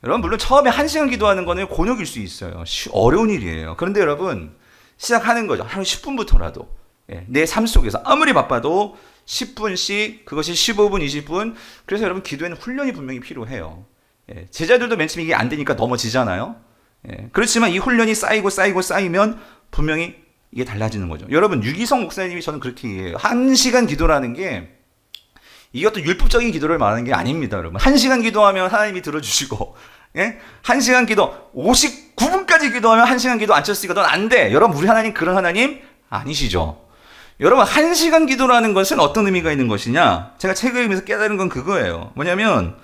[SPEAKER 1] 여러분, 물론 처음에 1시간 기도하는 거는 곤욕일 수 있어요. 어려운 일이에요. 그런데 여러분, 시작하는 거죠. 하루 10분부터라도. 예, 내 삶 속에서 아무리 바빠도 10분씩, 그것이 15분, 20분. 그래서 여러분, 기도에는 훈련이 분명히 필요해요. 예, 제자들도 맨 처음에 이게 안 되니까 넘어지잖아요. 예, 그렇지만 이 훈련이 쌓이면 분명히 이게 달라지는 거죠. 여러분, 유기성 목사님이 저는 그렇게 얘기해요. 1시간 기도라는 게 이것도 율법적인 기도를 말하는 게 아닙니다, 여러분. 1시간 기도하면 하나님이 들어주시고, 예? 1시간 기도, 59분까지 기도하면 1시간 기도 안 쳤으니까 넌 안 돼. 여러분, 우리 하나님 그런 하나님 아니시죠? 여러분, 1시간 기도라는 것은 어떤 의미가 있는 것이냐? 제가 책을 읽으면서 깨달은 건 그거예요. 뭐냐면,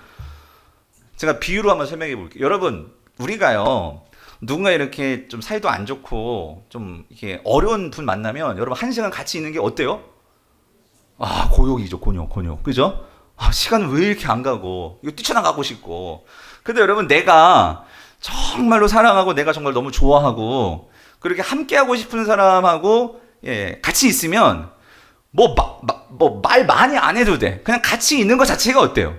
[SPEAKER 1] 제가 비유로 한번 설명해 볼게요. 여러분, 우리가요, 누군가 이렇게 좀 사이도 안 좋고, 좀 이렇게 어려운 분 만나면, 여러분, 1시간 같이 있는 게 어때요? 아, 고욕이죠, 곤욕. 그죠? 아, 시간은 왜 이렇게 안 가고, 이거 뛰쳐나가고 싶고. 근데 여러분, 내가 정말로 사랑하고, 내가 정말 너무 좋아하고, 그렇게 함께하고 싶은 사람하고, 예, 같이 있으면, 말 많이 안 해도 돼. 그냥 같이 있는 것 자체가 어때요?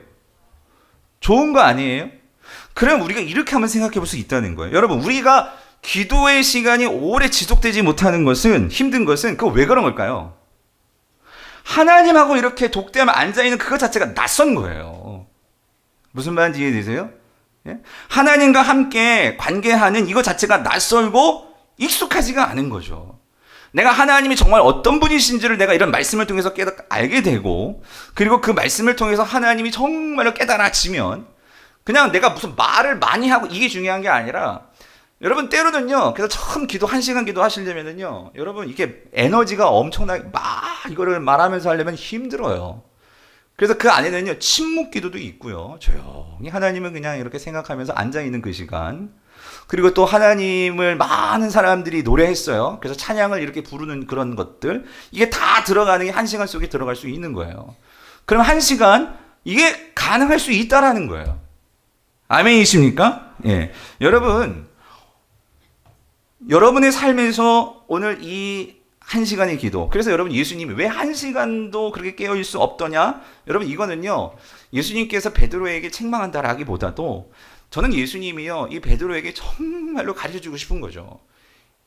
[SPEAKER 1] 좋은 거 아니에요? 그럼 우리가 이렇게 한번 생각해 볼 수 있다는 거예요. 여러분, 우리가 기도의 시간이 오래 지속되지 못하는 것은, 힘든 것은, 그거 왜 그런 걸까요? 하나님하고 이렇게 독대하면 앉아있는 그것 자체가 낯선 거예요. 무슨 말인지 이해되세요? 예? 하나님과 함께 관계하는 이것 자체가 낯설고 익숙하지가 않은 거죠. 내가 하나님이 정말 어떤 분이신지를 내가 이런 말씀을 통해서 알게 되고, 그리고 그 말씀을 통해서 하나님이 정말로 깨달아지면, 그냥 내가 무슨 말을 많이 하고 이게 중요한 게 아니라, 여러분, 때로는요, 그래서 처음 기도 1시간 기도 하시려면은요, 여러분, 이게 에너지가 엄청나게 이거를 말하면서 하려면 힘들어요. 그래서 그 안에는요, 침묵 기도도 있고요, 조용히 하나님을 그냥 이렇게 생각하면서 앉아있는 그 시간, 그리고 또 하나님을 많은 사람들이 노래했어요. 그래서 찬양을 이렇게 부르는 그런 것들, 이게 다 들어가는 게 1시간 속에 들어갈 수 있는 거예요. 그럼 1시간, 이게 가능할 수 있다라는 거예요. 아멘이십니까? 예. 여러분의 삶에서 오늘 이 1시간의 기도, 그래서 여러분, 예수님이 왜 1시간도 그렇게 깨어있을 수 없더냐? 여러분, 이거는요, 예수님께서 베드로에게 책망한다라기보다도 저는 예수님이요, 이 베드로에게 정말로 가르쳐주고 싶은 거죠.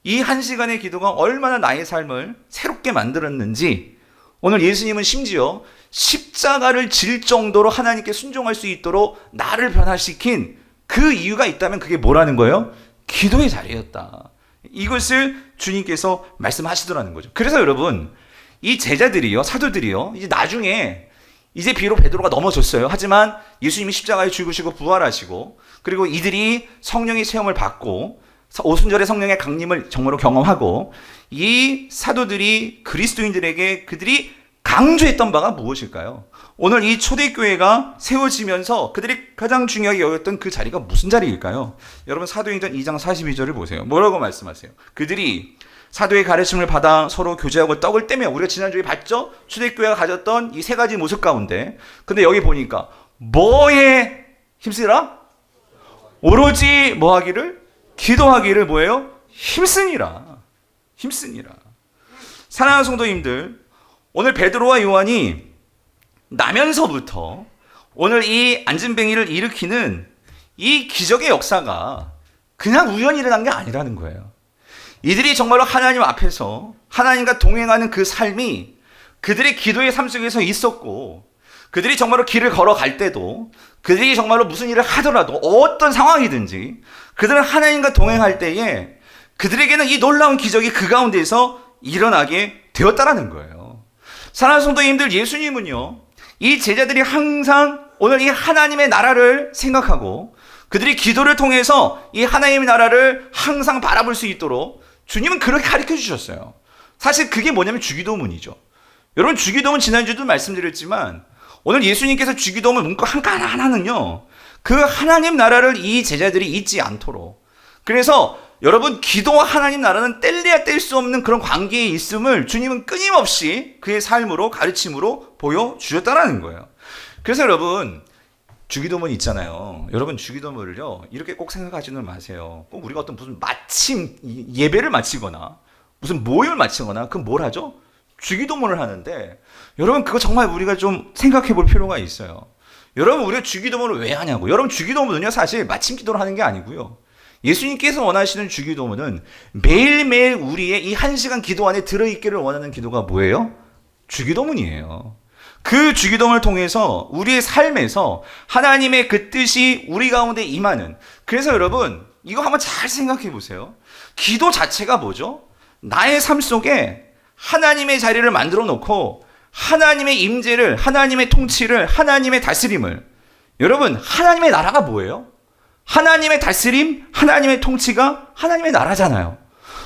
[SPEAKER 1] 이 1시간의 기도가 얼마나 나의 삶을 새롭게 만들었는지, 오늘 예수님은 심지어 십자가를 질 정도로 하나님께 순종할 수 있도록 나를 변화시킨 그 이유가 있다면 그게 뭐라는 거예요? 기도의 자리였다. 이것을 주님께서 말씀하시더라는 거죠. 그래서 여러분, 이 제자들이요, 사도들이요, 이제 나중에 이제 비록 베드로가 넘어졌어요. 하지만 예수님이 십자가에 죽으시고 부활하시고, 그리고 이들이 성령의 체험을 받고 오순절의 성령의 강림을 정말로 경험하고, 이 사도들이 그리스도인들에게 그들이 강조했던 바가 무엇일까요? 오늘 이 초대교회가 세워지면서 그들이 가장 중요하게 여겼던 그 자리가 무슨 자리일까요? 여러분, 사도행전 2장 42절을 보세요. 뭐라고 말씀하세요? 그들이 사도의 가르침을 받아 서로 교제하고 떡을 떼며, 우리가 지난주에 봤죠? 초대교회가 가졌던 이 세 가지 모습 가운데, 근데 여기 보니까 뭐에 힘쓰라? 오로지 뭐 하기를? 기도하기를 뭐예요? 힘쓰니라. 사랑하는 성도님들, 오늘 베드로와 요한이 나면서부터 오늘 이 안진뱅이를 일으키는 이 기적의 역사가 그냥 우연히 일어난 게 아니라는 거예요. 이들이 정말로 하나님 앞에서 하나님과 동행하는 그 삶이 그들의 기도의 삶 속에서 있었고, 그들이 정말로 길을 걸어갈 때도, 그들이 정말로 무슨 일을 하더라도, 어떤 상황이든지 그들은 하나님과 동행할 때에 그들에게는 이 놀라운 기적이 그 가운데서 일어나게 되었다라는 거예요. 사랑하는 성도님들, 예수님은요, 이 제자들이 항상 오늘 이 하나님의 나라를 생각하고 그들이 기도를 통해서 이 하나님의 나라를 항상 바라볼 수 있도록 주님은 그렇게 가르쳐 주셨어요. 사실 그게 뭐냐면 주기도문이죠. 여러분, 주기도문 지난주도 말씀드렸지만 오늘 예수님께서 주기도문 문구 하나하나는요, 그 하나님 나라를 이 제자들이 잊지 않도록, 그래서 여러분, 기도와 하나님 나라는 뗄래야 뗄 수 없는 그런 관계에 있음을 주님은 끊임없이 그의 삶으로, 가르침으로 보여주셨다는 거예요. 그래서 여러분, 주기도문 있잖아요. 여러분, 주기도문을요, 이렇게 꼭 생각하지는 마세요. 꼭 우리가 어떤 무슨 마침, 예배를 마치거나 무슨 모임을 마치거나 그럼 뭘 하죠? 주기도문을 하는데, 여러분, 그거 정말 우리가 좀 생각해 볼 필요가 있어요. 여러분, 우리가 주기도문을 왜 하냐고. 여러분, 주기도문은요, 사실 마침 기도를 하는 게 아니고요. 예수님께서 원하시는 주기도문은 매일매일 우리의 이 1시간 기도 안에 들어있기를 원하는 기도가 뭐예요? 주기도문이에요. 그 주기도문을 통해서 우리의 삶에서 하나님의 그 뜻이 우리 가운데 임하는, 그래서 여러분, 이거 한번 잘 생각해 보세요. 기도 자체가 뭐죠? 나의 삶 속에 하나님의 자리를 만들어 놓고 하나님의 임재를, 하나님의 통치를, 하나님의 다스림을, 여러분, 하나님의 나라가 뭐예요? 하나님의 다스림, 하나님의 통치가 하나님의 나라잖아요.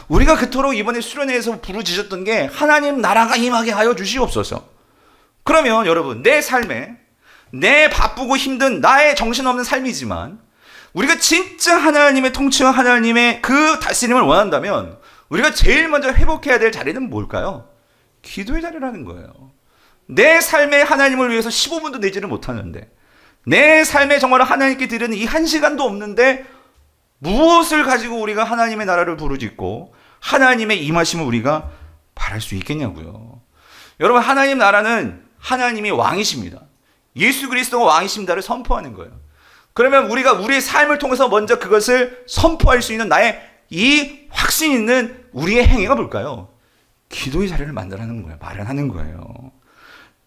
[SPEAKER 1] 우리가 그토록 이번에 수련회에서 부르짖었던 게 하나님 나라가 임하게 하여 주시옵소서. 그러면 여러분, 내 삶에, 내 바쁘고 힘든 나의 정신없는 삶이지만 우리가 진짜 하나님의 통치와 하나님의 그 다스림을 원한다면 우리가 제일 먼저 회복해야 될 자리는 뭘까요? 기도의 자리라는 거예요. 내 삶에 하나님을 위해서 15분도 내지를 못하는데, 내 삶에 정말 하나님께 드리는 이 1시간도 없는데 무엇을 가지고 우리가 하나님의 나라를 부르짖고 하나님의 임하심을 우리가 바랄 수 있겠냐고요. 여러분, 하나님 나라는 하나님이 왕이십니다. 예수 그리스도가 왕이십니다를 선포하는 거예요. 그러면 우리가 우리의 삶을 통해서 먼저 그것을 선포할 수 있는 나의 이 확신 있는 우리의 행위가 뭘까요? 기도의 자리를 만들어내는 거예요. 마련하는 거예요.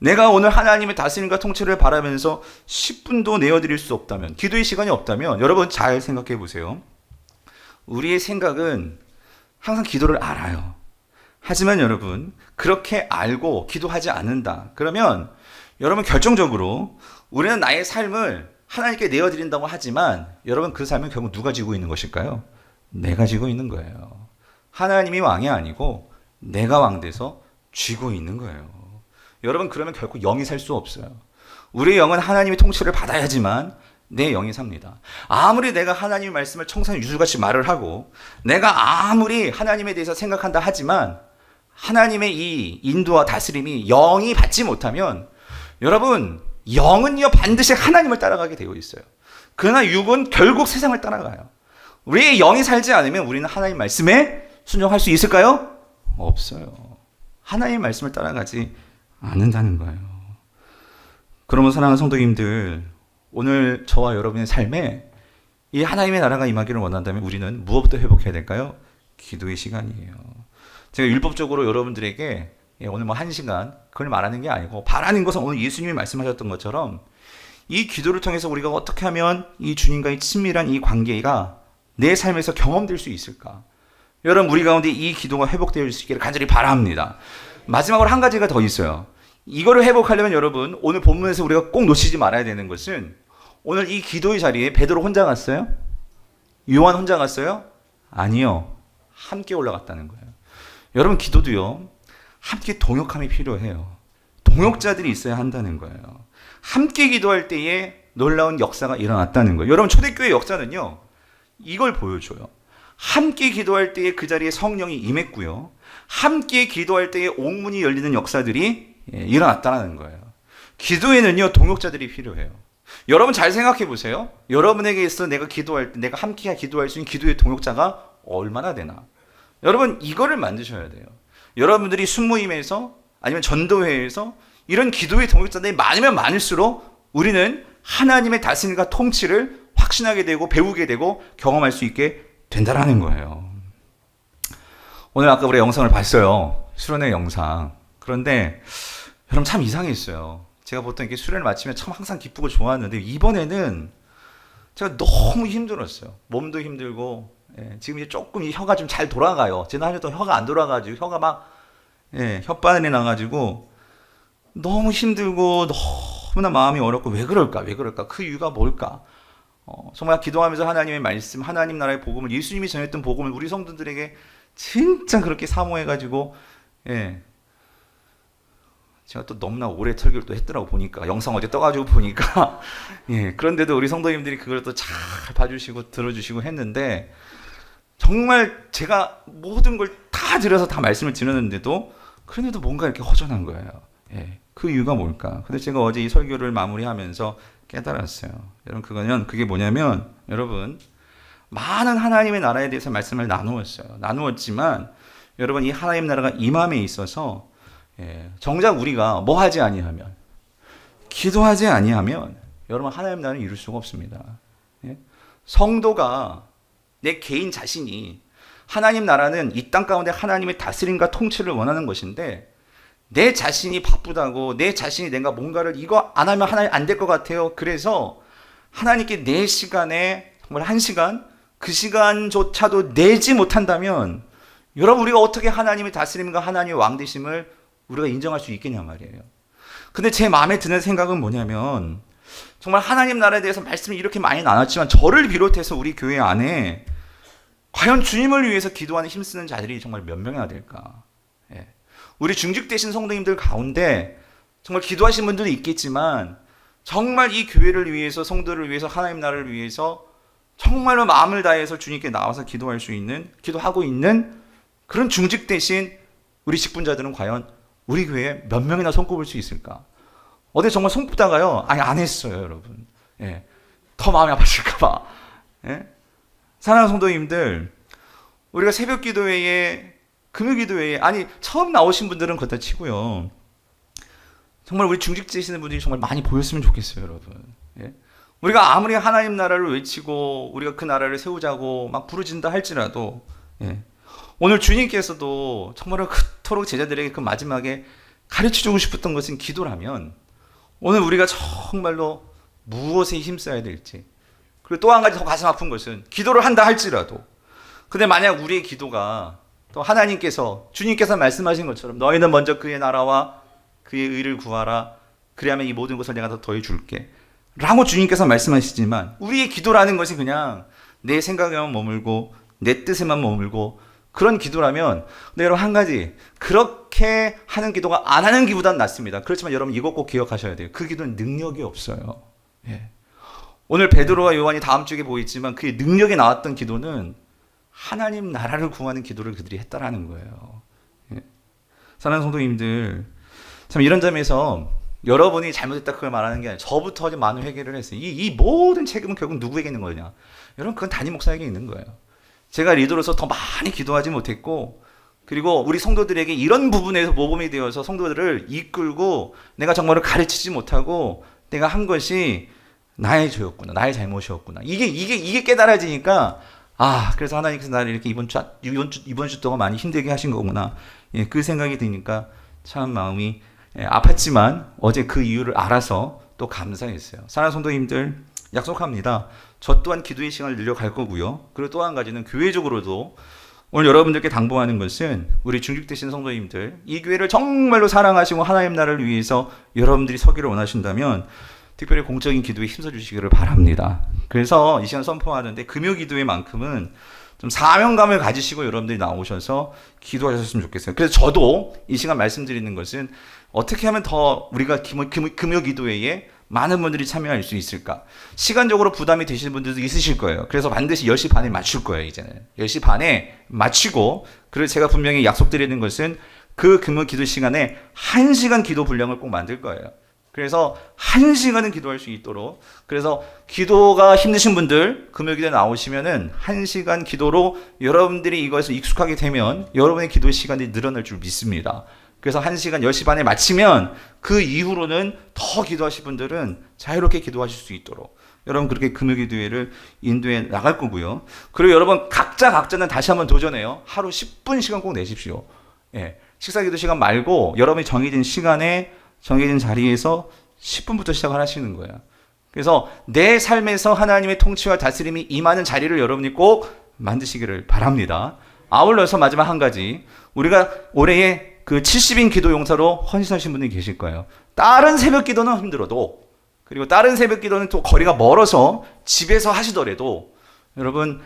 [SPEAKER 1] 내가 오늘 하나님의 다스림과 통치를 바라면서 10분도 내어드릴 수 없다면, 기도의 시간이 없다면, 여러분 잘 생각해 보세요. 우리의 생각은 항상 기도를 알아요. 하지만 여러분, 그렇게 알고 기도하지 않는다. 그러면 여러분, 결정적으로 우리는 나의 삶을 하나님께 내어드린다고 하지만 여러분, 그 삶은 결국 누가 지고 있는 것일까요? 내가 지고 있는 거예요. 하나님이 왕이 아니고 내가 왕 돼서 쥐고 있는 거예요. 여러분, 그러면 결코 영이 살 수 없어요. 우리의 영은 하나님의 통치를 받아야지만 내 영이 삽니다. 아무리 내가 하나님의 말씀을 청산 유수같이 말을 하고 내가 아무리 하나님에 대해서 생각한다 하지만 하나님의 이 인도와 다스림이 영이 받지 못하면, 여러분, 영은요 반드시 하나님을 따라가게 되어 있어요. 그러나 육은 결국 세상을 따라가요. 우리의 영이 살지 않으면 우리는 하나님 말씀에 순종할 수 있을까요? 없어요. 하나님의 말씀을 따라가지 않는다는 거예요. 그러면 사랑하는 성도님들, 오늘 저와 여러분의 삶에 이 하나님의 나라가 임하기를 원한다면 우리는 무엇부터 회복해야 될까요? 기도의 시간이에요. 제가 율법적으로 여러분들에게 오늘 뭐 1시간 그걸 말하는 게 아니고, 바라는 것은 오늘 예수님이 말씀하셨던 것처럼 이 기도를 통해서 우리가 어떻게 하면 이 주님과의 친밀한 이 관계가 내 삶에서 경험될 수 있을까? 여러분, 우리 가운데 이 기도가 회복되어 수 있기를 간절히 바랍니다. 마지막으로 한 가지가 더 있어요. 이거를 회복하려면 여러분, 오늘 본문에서 우리가 꼭 놓치지 말아야 되는 것은, 오늘 이 기도의 자리에 베드로 혼자 갔어요? 요한 혼자 갔어요? 아니요. 함께 올라갔다는 거예요. 여러분, 기도도요, 함께 동역함이 필요해요. 동역자들이 있어야 한다는 거예요. 함께 기도할 때에 놀라운 역사가 일어났다는 거예요. 여러분, 초대교회 역사는요, 이걸 보여줘요. 함께 기도할 때에 그 자리에 성령이 임했고요, 함께 기도할 때에 옥문이 열리는 역사들이 일어났다는 거예요. 기도에는요, 동역자들이 필요해요. 여러분 잘 생각해 보세요. 여러분에게 있어 내가 기도할 때, 내가 함께 기도할 수 있는 기도의 동역자가 얼마나 되나? 여러분, 이거를 만드셔야 돼요. 여러분들이 순모임에서 아니면 전도회에서 이런 기도의 동역자들이 많으면 많을수록 우리는 하나님의 다스림과 통치를 확신하게 되고 배우게 되고 경험할 수 있게 된다라는 거예요. 오늘 아까 우리 영상을 봤어요. 수련회 영상. 그런데 여러분, 참 이상했어요. 제가 보통 이렇게 수련을 마치면 참 항상 기쁘고 좋았는데 이번에는 제가 너무 힘들었어요. 몸도 힘들고, 지금 이제 조금 이 혀가 좀 잘 돌아가요. 지난 한 주 동안 혀가 안 돌아가지고 혀가 막 혓바늘이 나가지고 너무 힘들고 너무나 마음이 어렵고, 왜 그럴까? 그 이유가 뭘까? 정말 기도하면서 하나님의 말씀, 하나님 나라의 복음을, 예수님이 전했던 복음을 우리 성도들에게 진짜 그렇게 사모해가지고, 제가 또 너무나 오래 설교를 또 했더라고 보니까, 영상 어제 떠가지고 보니까, 그런데도 우리 성도님들이 그걸 또 잘 봐주시고 들어주시고 했는데, 정말 제가 모든 걸 다 들여서 다 말씀을 드렸는데도 그런데도 뭔가 이렇게 허전한 거예요. 예. 그 이유가 뭘까? 근데 제가 어제 이 설교를 마무리하면서 깨달았어요. 여러분 그게 뭐냐면 여러분 많은 하나님의 나라에 대해서 말씀을 나누었지만 여러분 이 하나님 나라가 임함에 있어서 정작 우리가 뭐 하지 아니하면 기도하지 아니하면 여러분 하나님 나라를 이룰 수가 없습니다. 성도가 내 개인 자신이 하나님 나라는 이 땅 가운데 하나님의 다스림과 통치를 원하는 것인데 내 자신이 바쁘다고 내 자신이 내가 뭔가를 이거 안 하면 하나님 안 될 것 같아요. 그래서 하나님께 내 시간에 정말 1시간 그 시간조차도 내지 못한다면 여러분 우리가 어떻게 하나님의 다스림과 하나님의 왕되심을 우리가 인정할 수 있겠냐 말이에요. 근데 제 마음에 드는 생각은 뭐냐면 정말 하나님 나라에 대해서 말씀이 이렇게 많이 나눴지만 저를 비롯해서 우리 교회 안에 과연 주님을 위해서 기도하는 힘쓰는 자들이 정말 몇 명이나 될까? 우리 중직되신 성도님들 가운데 정말 기도하신 분들도 있겠지만 정말 이 교회를 위해서 성도를 위해서 하나님 나라를 위해서 정말로 마음을 다해서 주님께 나와서 기도하고 있는 그런 중직되신 우리 직분자들은 과연 우리 교회에 몇 명이나 손꼽을 수 있을까? 어디 정말 손꼽다가요, 아니 안 했어요, 여러분. 더 마음이 아파질까봐. 사랑하는 성도님들, 우리가 새벽 기도회에 금요 기도회에 아니 처음 나오신 분들은 그렇다 치고요. 정말 우리 중직되시는 분들이 정말 많이 보였으면 좋겠어요, 여러분. 우리가 아무리 하나님 나라를 외치고 우리가 그 나라를 세우자고 막 부르짖는다 할지라도 오늘 주님께서도 정말 그토록 제자들에게 그 마지막에 가르쳐주고 싶었던 것은 기도라면 오늘 우리가 정말로 무엇에 힘써야 될지 그리고 또 한 가지 더 가슴 아픈 것은 기도를 한다 할지라도 근데 만약 우리의 기도가 또 하나님께서 주님께서 말씀하신 것처럼 너희는 먼저 그의 나라와 그의 의를 구하라 그리하면 이 모든 것을 내가 더 더해 줄게 라고 주님께서 말씀하시지만 우리의 기도라는 것이 그냥 내 생각에만 머물고 내 뜻에만 머물고 그런 기도라면 근데 여러분 한 가지 그렇게 하는 기도가 안 하는 기도보다는 낫습니다. 그렇지만 여러분 이것 꼭 기억하셔야 돼요. 그 기도는 능력이 없어요. 오늘 베드로와 요한이 다음 주에 보이지만 그의 능력이 나왔던 기도는 하나님 나라를 구하는 기도를 그들이 했다라는 거예요. 사랑하는 성도님들 참 이런 점에서 여러분이 잘못했다 그걸 말하는 게 아니라 저부터 많은 회개를 했어요. 이 모든 책임은 결국 누구에게 있는 거냐? 여러분 그건 담임 목사에게 있는 거예요. 제가 리더로서 더 많이 기도하지 못했고 그리고 우리 성도들에게 이런 부분에서 모범이 되어서 성도들을 이끌고 내가 정말로 가르치지 못하고 내가 한 것이 나의 죄였구나. 나의 잘못이었구나. 이게 깨달아지니까 그래서 하나님께서 나를 이렇게 이번 주 동안 많이 힘들게 하신 거구나. 그 생각이 드니까 참 마음이 아팠지만 어제 그 이유를 알아서 또 감사했어요. 사랑하는 성도님들 약속합니다. 저 또한 기도의 시간을 늘려갈 거고요. 그리고 또 한 가지는 교회적으로도 오늘 여러분들께 당부하는 것은 우리 중직되신 성도님들 이 교회를 정말로 사랑하시고 하나님 나라를 위해서 여러분들이 서기를 원하신다면 특별히 공적인 기도에 힘써 주시기를 바랍니다. 그래서 이 시간 선포하는데 금요 기도회만큼은 좀 사명감을 가지시고 여러분들이 나오셔서 기도하셨으면 좋겠어요. 그래서 저도 이 시간 말씀드리는 것은 어떻게 하면 더 우리가 금요 기도회에 많은 분들이 참여할 수 있을까? 시간적으로 부담이 되시는 분들도 있으실 거예요. 그래서 반드시 10시 반에 맞출 거예요, 이제는. 10시 반에 맞추고, 그리고 제가 분명히 약속드리는 것은 그 금요 기도 시간에 1시간 기도 분량을 꼭 만들 거예요. 그래서 1시간은 기도할 수 있도록. 그래서 기도가 힘드신 분들, 금요 기도에 나오시면은 1시간 기도로 여러분들이 이것을 익숙하게 되면 여러분의 기도 시간이 늘어날 줄 믿습니다. 그래서 1시간 10시 반에 마치면 그 이후로는 더 기도하실 분들은 자유롭게 기도하실 수 있도록 여러분 그렇게 금요 기도회를 인도해 나갈 거고요. 그리고 여러분 각자는 다시 한번 도전해요. 하루 10분 시간 꼭 내십시오. 식사 기도 시간 말고 여러분이 정해진 시간에 정해진 자리에서 10분부터 시작을 하시는 거예요. 그래서 내 삶에서 하나님의 통치와 다스림이 임하는 자리를 여러분이 꼭 만드시기를 바랍니다. 아울러서 마지막 한 가지 우리가 올해에 그 70인 기도 용사로 헌신하신 분들이 계실 거예요. 다른 새벽 기도는 힘들어도 그리고 다른 새벽 기도는 또 거리가 멀어서 집에서 하시더라도 여러분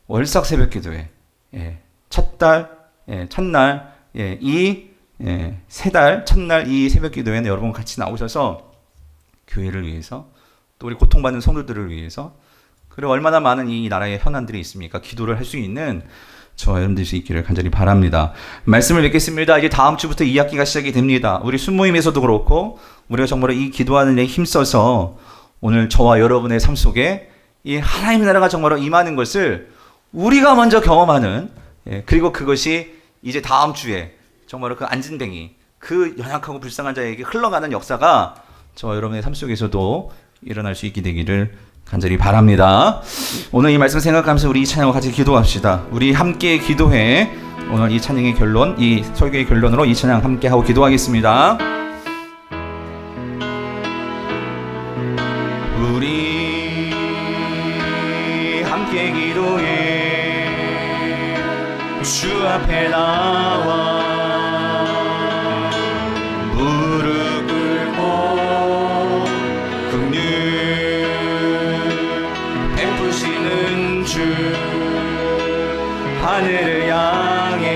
[SPEAKER 1] 월삭 새벽 기도회 첫날 첫날 이 새벽 기도회는 여러분 같이 나오셔서 교회를 위해서 또 우리 고통받는 성도들을 위해서 그리고 얼마나 많은 이 나라의 현안들이 있습니까? 기도를 할 수 있는 저와 여러분들이 수 있기를 간절히 바랍니다. 말씀을 맺겠습니다. 이제 다음 주부터 2학기가 시작이 됩니다. 우리 순모임에서도 그렇고 우리가 정말 이 기도하는 데 힘써서 오늘 저와 여러분의 삶 속에 이 하나님의 나라가 정말로 임하는 것을 우리가 먼저 경험하는, 그리고 그것이 이제 다음 주에 정말로 그 안진뱅이, 그 연약하고 불쌍한 자에게 흘러가는 역사가 저와 여러분의 삶 속에서도 일어날 수 있게 되기를 간절히 바랍니다. 오늘 이 말씀 생각하면서 우리 이 찬양과 같이 기도합시다. 우리 함께 기도해. 오늘 이 찬양의 결론, 이 설교의 결론으로 이 찬양 함께 하고 기도하겠습니다. 우리 함께 기도해. 주 앞에 나와 무릎 꿇고 긍휼 베푸시는 주 하늘을 향해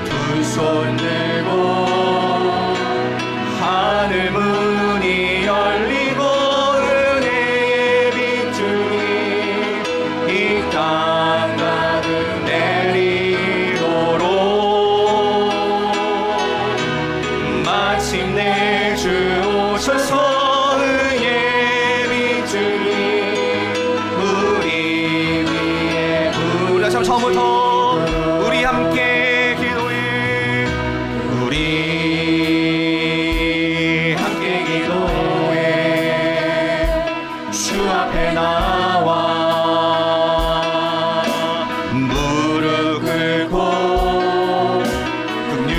[SPEAKER 1] 두 손 들고 하늘 문이 열리고 은혜의 빗줄이 이 땅 가득 내리도록 마침내 주 오셔서 은혜의 빗줄이 우리 위에 우리가 참 처음부터 우리 함께 기도해. 우리 함께 기도해. 주 앞에 나와 무릎 꿇고 긍휼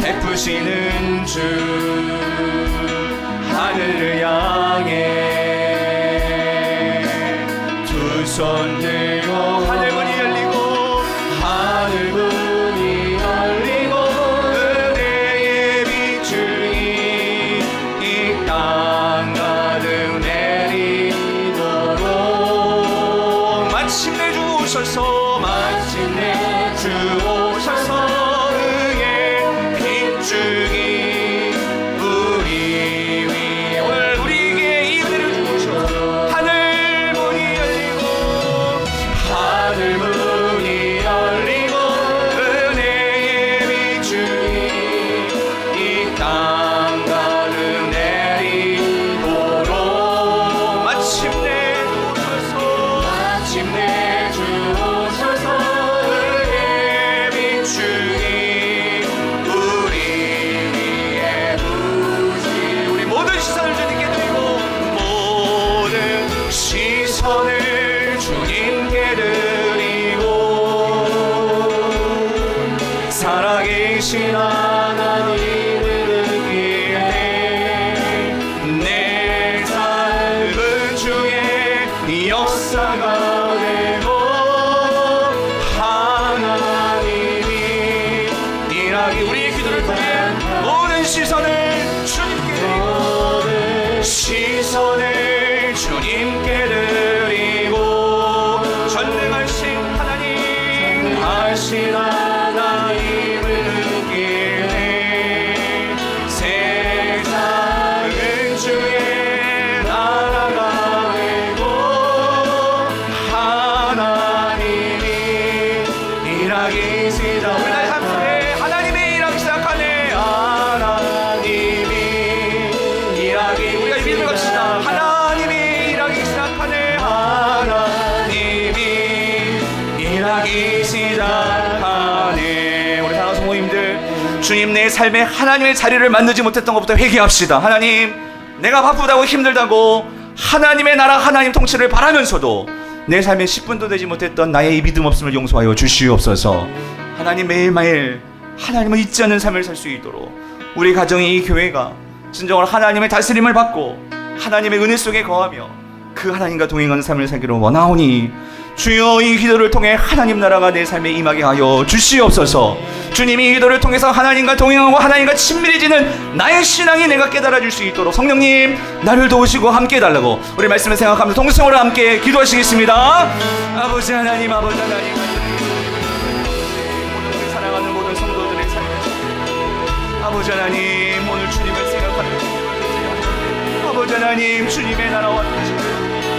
[SPEAKER 1] 베푸시는 주 하늘을 향해 두 손 들고 하늘 문이 열리고 하늘 문이 열리고 은혜의 빗줄이 이 땅 가득 내리도록 마침내 주 오셔서 마침내 주 오셔서 은혜의 빗줄이 우리 위에 오늘 우리에게 이 은혜를 주셔 하늘 문이 열리고 하늘 문이 열리고 은혜의 빗줄이 이 땅 가득 내리도록 마침내 주 오셔서 은혜의 빗줄이 우리 위에 부으시 우리 모든 시선을 주님께 드리고 모든 시선을 주님께 드리고 살아계신 하나님을 느끼네. 내 삶은 주의 역사가 되고 하나님이 일하기 우리의 기도를 통해 모든 시선을 주님께 드리고 시선을 주님께 드리고 전능하신 하나님 하신 하나님을 느끼네. 세상은 주의 나라가 되고 하나님이 일하기 시작 우리 나의 삶 속에 하나님이 일하기 시작하네. 하나님이 일하기 우리가 이 믿음을 갑시다. 하나님이 일하기 시작하네. 하나님이 일하기 시작하네. 우리 사랑하는 성도님들 주님 내 삶에 하나님의 자리를 만들지 못했던 것부터 회개합시다. 하나님 내가 바쁘다고 힘들다고 하나님의 나라 하나님 통치를 바라면서도 내 삶에 10분도 되지 못했던 나의 이 믿음 없음을 용서하여 주시옵소서. 하나님 매일매일 하나님을 잊지 않는 삶을 살 수 있도록 우리 가정이 이 교회가 진정으로 하나님의 다스림을 받고 하나님의 은혜 속에 거하며 그 하나님과 동행하는 삶을 살기로 원하오니 주여 이 기도를 통해 하나님 나라가 내 삶에 임하게 하여 주시옵소서. 주님이 이 기도를 통해서 하나님과 동행하고 하나님과 친밀해지는 나의 신앙이 내가 깨달아 줄 수 있도록 성령님 나를 도우시고 함께 해달라고 우리 말씀을 생각하면서 동성으로 함께 기도하시겠습니다. 아버지 하나님 아버지 하나님 모든 사랑하는 모든 성도들의 삶에 아버지 하나님 오늘 주님을 생각하는 아버지 하나님, 주님의 나라와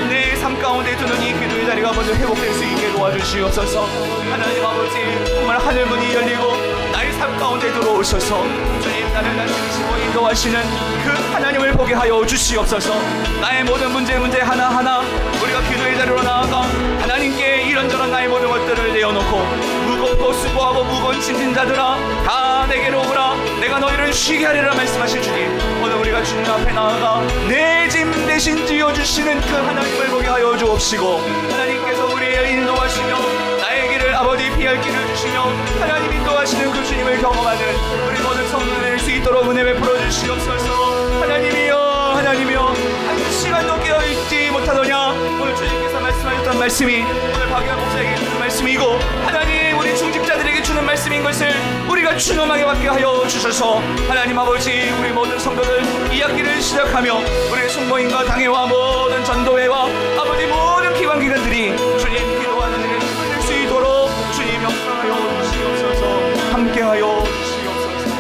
[SPEAKER 1] 내 삶 가운데 두는 이 기도의 자리가 먼저 회복될 수 있게 도와주시옵소서. 하나님 아버지, 정말 하늘문이 열리고 나의 삶 가운데 들어오셔서 주님, 나를 다스리시고 인도하시는 그 하나님을 보게 하여 주시옵소서. 나의 모든 문제 하나하나 우리가 기도의 자리로 나아가 하나님께 이런저런 나의 모든 것들을 내어놓고, 무겁고 수고하고 무거운 짐진 자들아 다 내게로 오라, 내가 너희를 쉬게 하리라 말씀하실 주님, 오늘 우리가 주님 앞에 나아가 내 짐 대신 지어주시는 그 하나님을 보게 하여 주옵시고, 하나님께서 우리의 인도하시며 나의 길을 아버지 피할 길을 주시며 하나님 인도하시는 그 주님을 경험하는 우리 모든 성도들 될 수 있도록 은혜 베풀어 주시옵소서. 하나님이여 한 시간도 깨어있지 못하더냐. 오늘 주님께서 말씀하셨던 말씀이 오늘 박유한 목사에게 주는 말씀이고, 하나님 우리 중직자들에게 주는 말씀인 것을 우리가 준엄하게 받게 하여 주셔서, 하나님 아버지, 우리 모든 성도들 이 학기를 시작하며 우리의 순모임과 당회와 모든 전도회와 아버지 모든 기관기관들이 주님 기도하는 일에 힘을 수 있도록 주님 역사하여 주시옵소서. 함께하여 주시옵소서.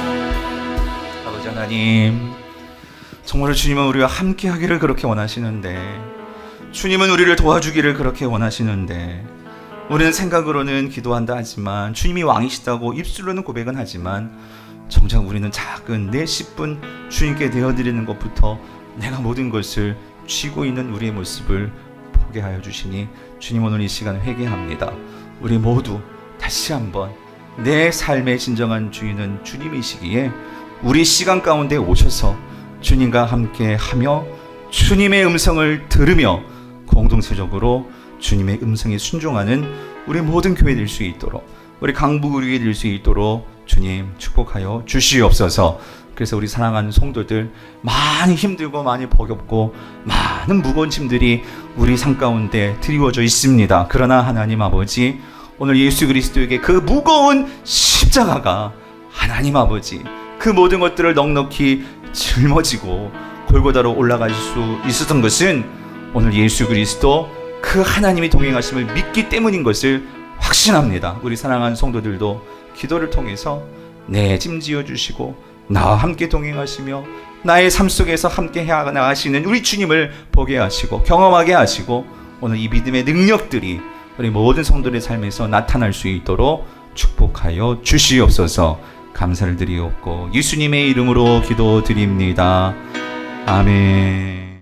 [SPEAKER 1] 아버지 하나님, 정말 주님은 우리와 함께 하기를 그렇게 원하시는데, 주님은 우리를 도와주기를 그렇게 원하시는데, 우리는 생각으로는 기도한다 하지만, 주님이 왕이시다고 입술로는 고백은 하지만, 정작 우리는 작은 내 10분 주님께 내어드리는 것부터 내가 모든 것을 쥐고 있는 우리의 모습을 보게 하여 주시니, 주님 오늘 이 시간 회개합니다. 우리 모두 다시 한번 내 삶의 진정한 주인은 주님이시기에 우리 시간 가운데 오셔서 주님과 함께 하며 주님의 음성을 들으며 공동체적으로 주님의 음성에 순종하는 우리 모든 교회 될 수 있도록, 우리 강북교회 될 수 있도록 주님 축복하여 주시옵소서. 그래서 우리 사랑하는 성도들, 많이 힘들고 많이 버겁고 많은 무거운 짐들이 우리 삶 가운데 드리워져 있습니다. 그러나 하나님 아버지, 오늘 예수 그리스도에게 그 무거운 십자가가 하나님 아버지 그 모든 것들을 넉넉히 짊어지고 골고다로 올라갈 수 있었던 것은 오늘 예수 그리스도 그 하나님이 동행하심을 믿기 때문인 것을 확신합니다. 우리 사랑하는 성도들도 기도를 통해서 내 짐 지어주시고 나와 함께 동행하시며 나의 삶 속에서 함께 나가시는 우리 주님을 보게 하시고 경험하게 하시고, 오늘 이 믿음의 능력들이 우리 모든 성도들의 삶에서 나타날 수 있도록 축복하여 주시옵소서. 감사를 드리옵고 예수님의 이름으로 기도드립니다. 아멘.